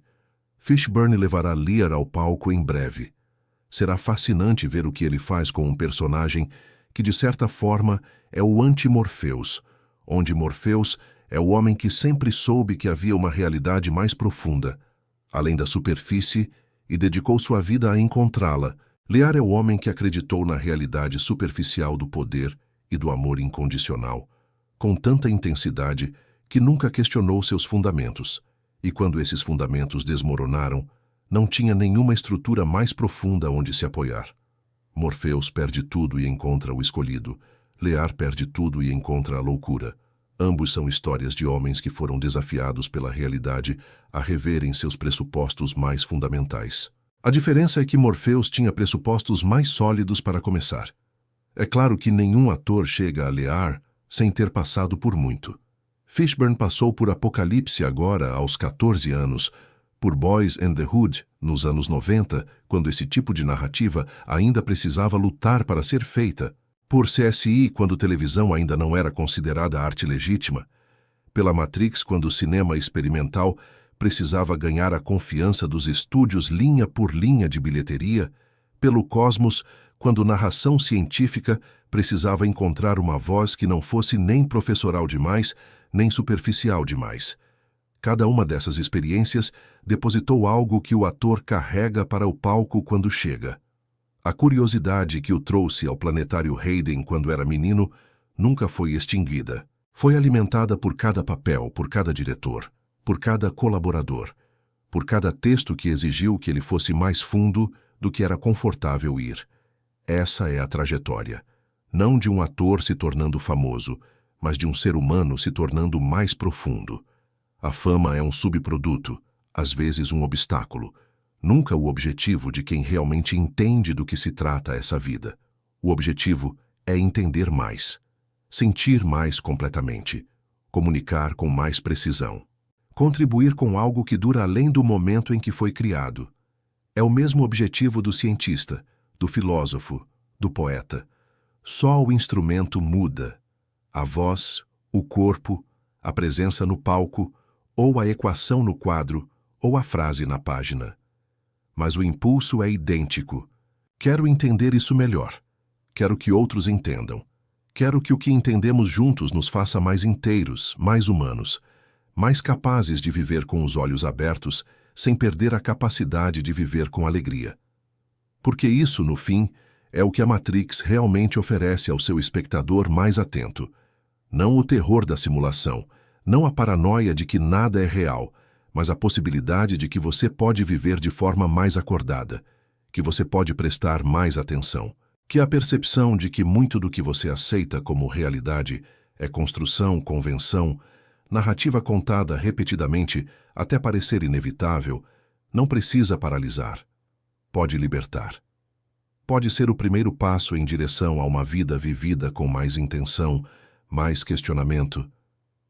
Fishburne levará Lear ao palco em breve. Será fascinante ver o que ele faz com um personagem que, de certa forma, é o anti-Morpheus, onde Morpheus é o homem que sempre soube que havia uma realidade mais profunda, além da superfície, e dedicou sua vida a encontrá-la. Lear é o homem que acreditou na realidade superficial do poder e do amor incondicional, com tanta intensidade que nunca questionou seus fundamentos, e quando esses fundamentos desmoronaram, não tinha nenhuma estrutura mais profunda onde se apoiar. Morpheus perde tudo e encontra o escolhido. Lear perde tudo e encontra a loucura. Ambos são histórias de homens que foram desafiados pela realidade a reverem seus pressupostos mais fundamentais. A diferença é que Morpheus tinha pressupostos mais sólidos para começar. É claro que nenhum ator chega a Lear sem ter passado por muito. Fishburne passou por Apocalipse agora aos 14 anos, por Boys and the Hood nos anos 90, quando esse tipo de narrativa ainda precisava lutar para ser feita, por CSI quando televisão ainda não era considerada arte legítima, pela Matrix quando o cinema experimental precisava ganhar a confiança dos estúdios linha por linha de bilheteria, pelo Cosmos quando narração científica precisava encontrar uma voz que não fosse nem professoral demais, nem superficial demais. Cada uma dessas experiências depositou algo que o ator carrega para o palco quando chega. A curiosidade que o trouxe ao planetário Hayden quando era menino nunca foi extinguida. Foi alimentada por cada papel, por cada diretor, por cada colaborador, por cada texto que exigiu que ele fosse mais fundo do que era confortável ir. Essa é a trajetória, não de um ator se tornando famoso, mas de um ser humano se tornando mais profundo. A fama é um subproduto, às vezes um obstáculo, nunca o objetivo de quem realmente entende do que se trata essa vida. O objetivo é entender mais, sentir mais completamente, comunicar com mais precisão, contribuir com algo que dura além do momento em que foi criado. É o mesmo objetivo do cientista, do filósofo, do poeta. Só o instrumento muda. A voz, o corpo, a presença no palco, ou a equação no quadro, ou a frase na página. Mas o impulso é idêntico. Quero entender isso melhor. Quero que outros entendam. Quero que o que entendemos juntos nos faça mais inteiros, mais humanos, mais capazes de viver com os olhos abertos, sem perder a capacidade de viver com alegria. Porque isso, no fim, é o que a Matrix realmente oferece ao seu espectador mais atento. Não o terror da simulação, não a paranoia de que nada é real, mas a possibilidade de que você pode viver de forma mais acordada, que você pode prestar mais atenção, que a percepção de que muito do que você aceita como realidade é construção, convenção, narrativa contada repetidamente até parecer inevitável, não precisa paralisar. Pode libertar. Pode ser o primeiro passo em direção a uma vida vivida com mais intenção, mais questionamento,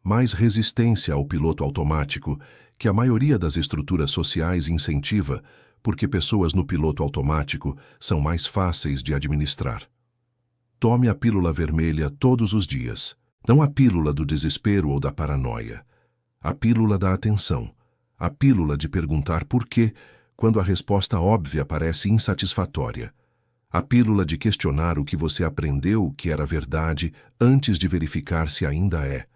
mais resistência ao piloto automático que a maioria das estruturas sociais incentiva, porque pessoas no piloto automático são mais fáceis de administrar. Tome a pílula vermelha todos os dias, não a pílula do desespero ou da paranoia. A pílula da atenção, a pílula de perguntar por quê quando a resposta óbvia parece insatisfatória. A pílula de questionar o que você aprendeu que era verdade antes de verificar se ainda é.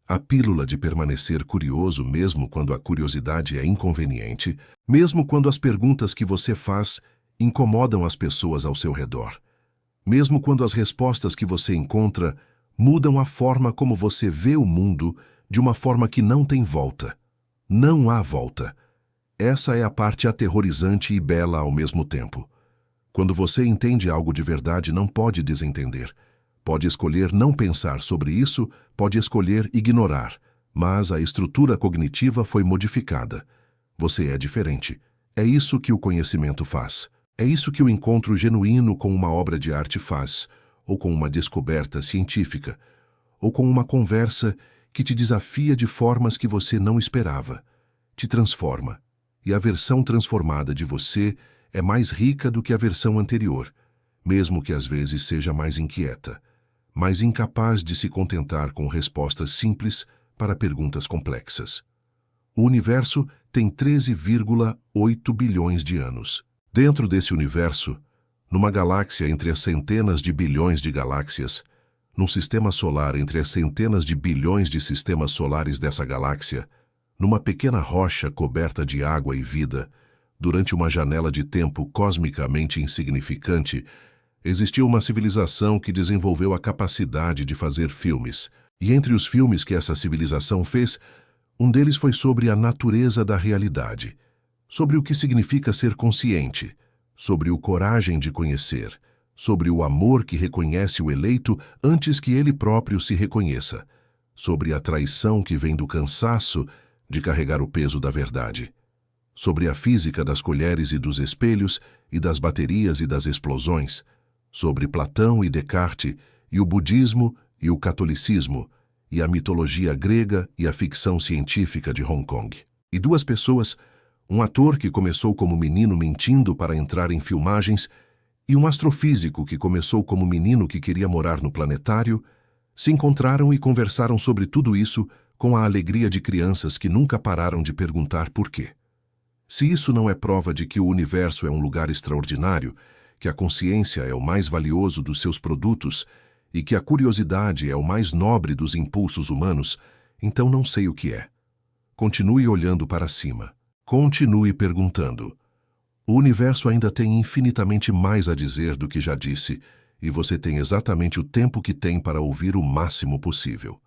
A pílula de permanecer curioso mesmo quando a curiosidade é inconveniente, mesmo quando as perguntas que você faz incomodam as pessoas ao seu redor, mesmo quando as respostas que você encontra mudam a forma como você vê o mundo de uma forma que não tem volta. Não há volta. Essa é a parte aterrorizante e bela ao mesmo tempo. Quando você entende algo de verdade, não pode desentender. Pode escolher não pensar sobre isso, pode escolher ignorar, mas a estrutura cognitiva foi modificada. Você é diferente. É isso que o conhecimento faz. É isso que o encontro genuíno com uma obra de arte faz, ou com uma descoberta científica, ou com uma conversa que te desafia de formas que você não esperava. Te transforma, e a versão transformada de você é mais rica do que a versão anterior, mesmo que às vezes seja mais inquieta, mais incapaz de se contentar com respostas simples para perguntas complexas. O universo tem 13,8 bilhões de anos. Dentro desse universo, numa galáxia entre as centenas de bilhões de galáxias, num sistema solar entre as centenas de bilhões de sistemas solares dessa galáxia, numa pequena rocha coberta de água e vida, durante uma janela de tempo cosmicamente insignificante, existiu uma civilização que desenvolveu a capacidade de fazer filmes. E entre os filmes que essa civilização fez, um deles foi sobre a natureza da realidade, sobre o que significa ser consciente, sobre o coragem de conhecer, sobre o amor que reconhece o eleito antes que ele próprio se reconheça, sobre a traição que vem do cansaço de carregar o peso da verdade, sobre a física das colheres e dos espelhos e das baterias e das explosões, sobre Platão e Descartes, e o budismo e o catolicismo, e a mitologia grega e a ficção científica de Hong Kong. E duas pessoas, um ator que começou como menino mentindo para entrar em filmagens e um astrofísico que começou como menino que queria morar no planetário, se encontraram e conversaram sobre tudo isso com a alegria de crianças que nunca pararam de perguntar por quê. Se isso não é prova de que o universo é um lugar extraordinário, que a consciência é o mais valioso dos seus produtos e que a curiosidade é o mais nobre dos impulsos humanos, então não sei o que é. Continue olhando para cima. Continue perguntando. O universo ainda tem infinitamente mais a dizer do que já disse, e você tem exatamente o tempo que tem para ouvir o máximo possível.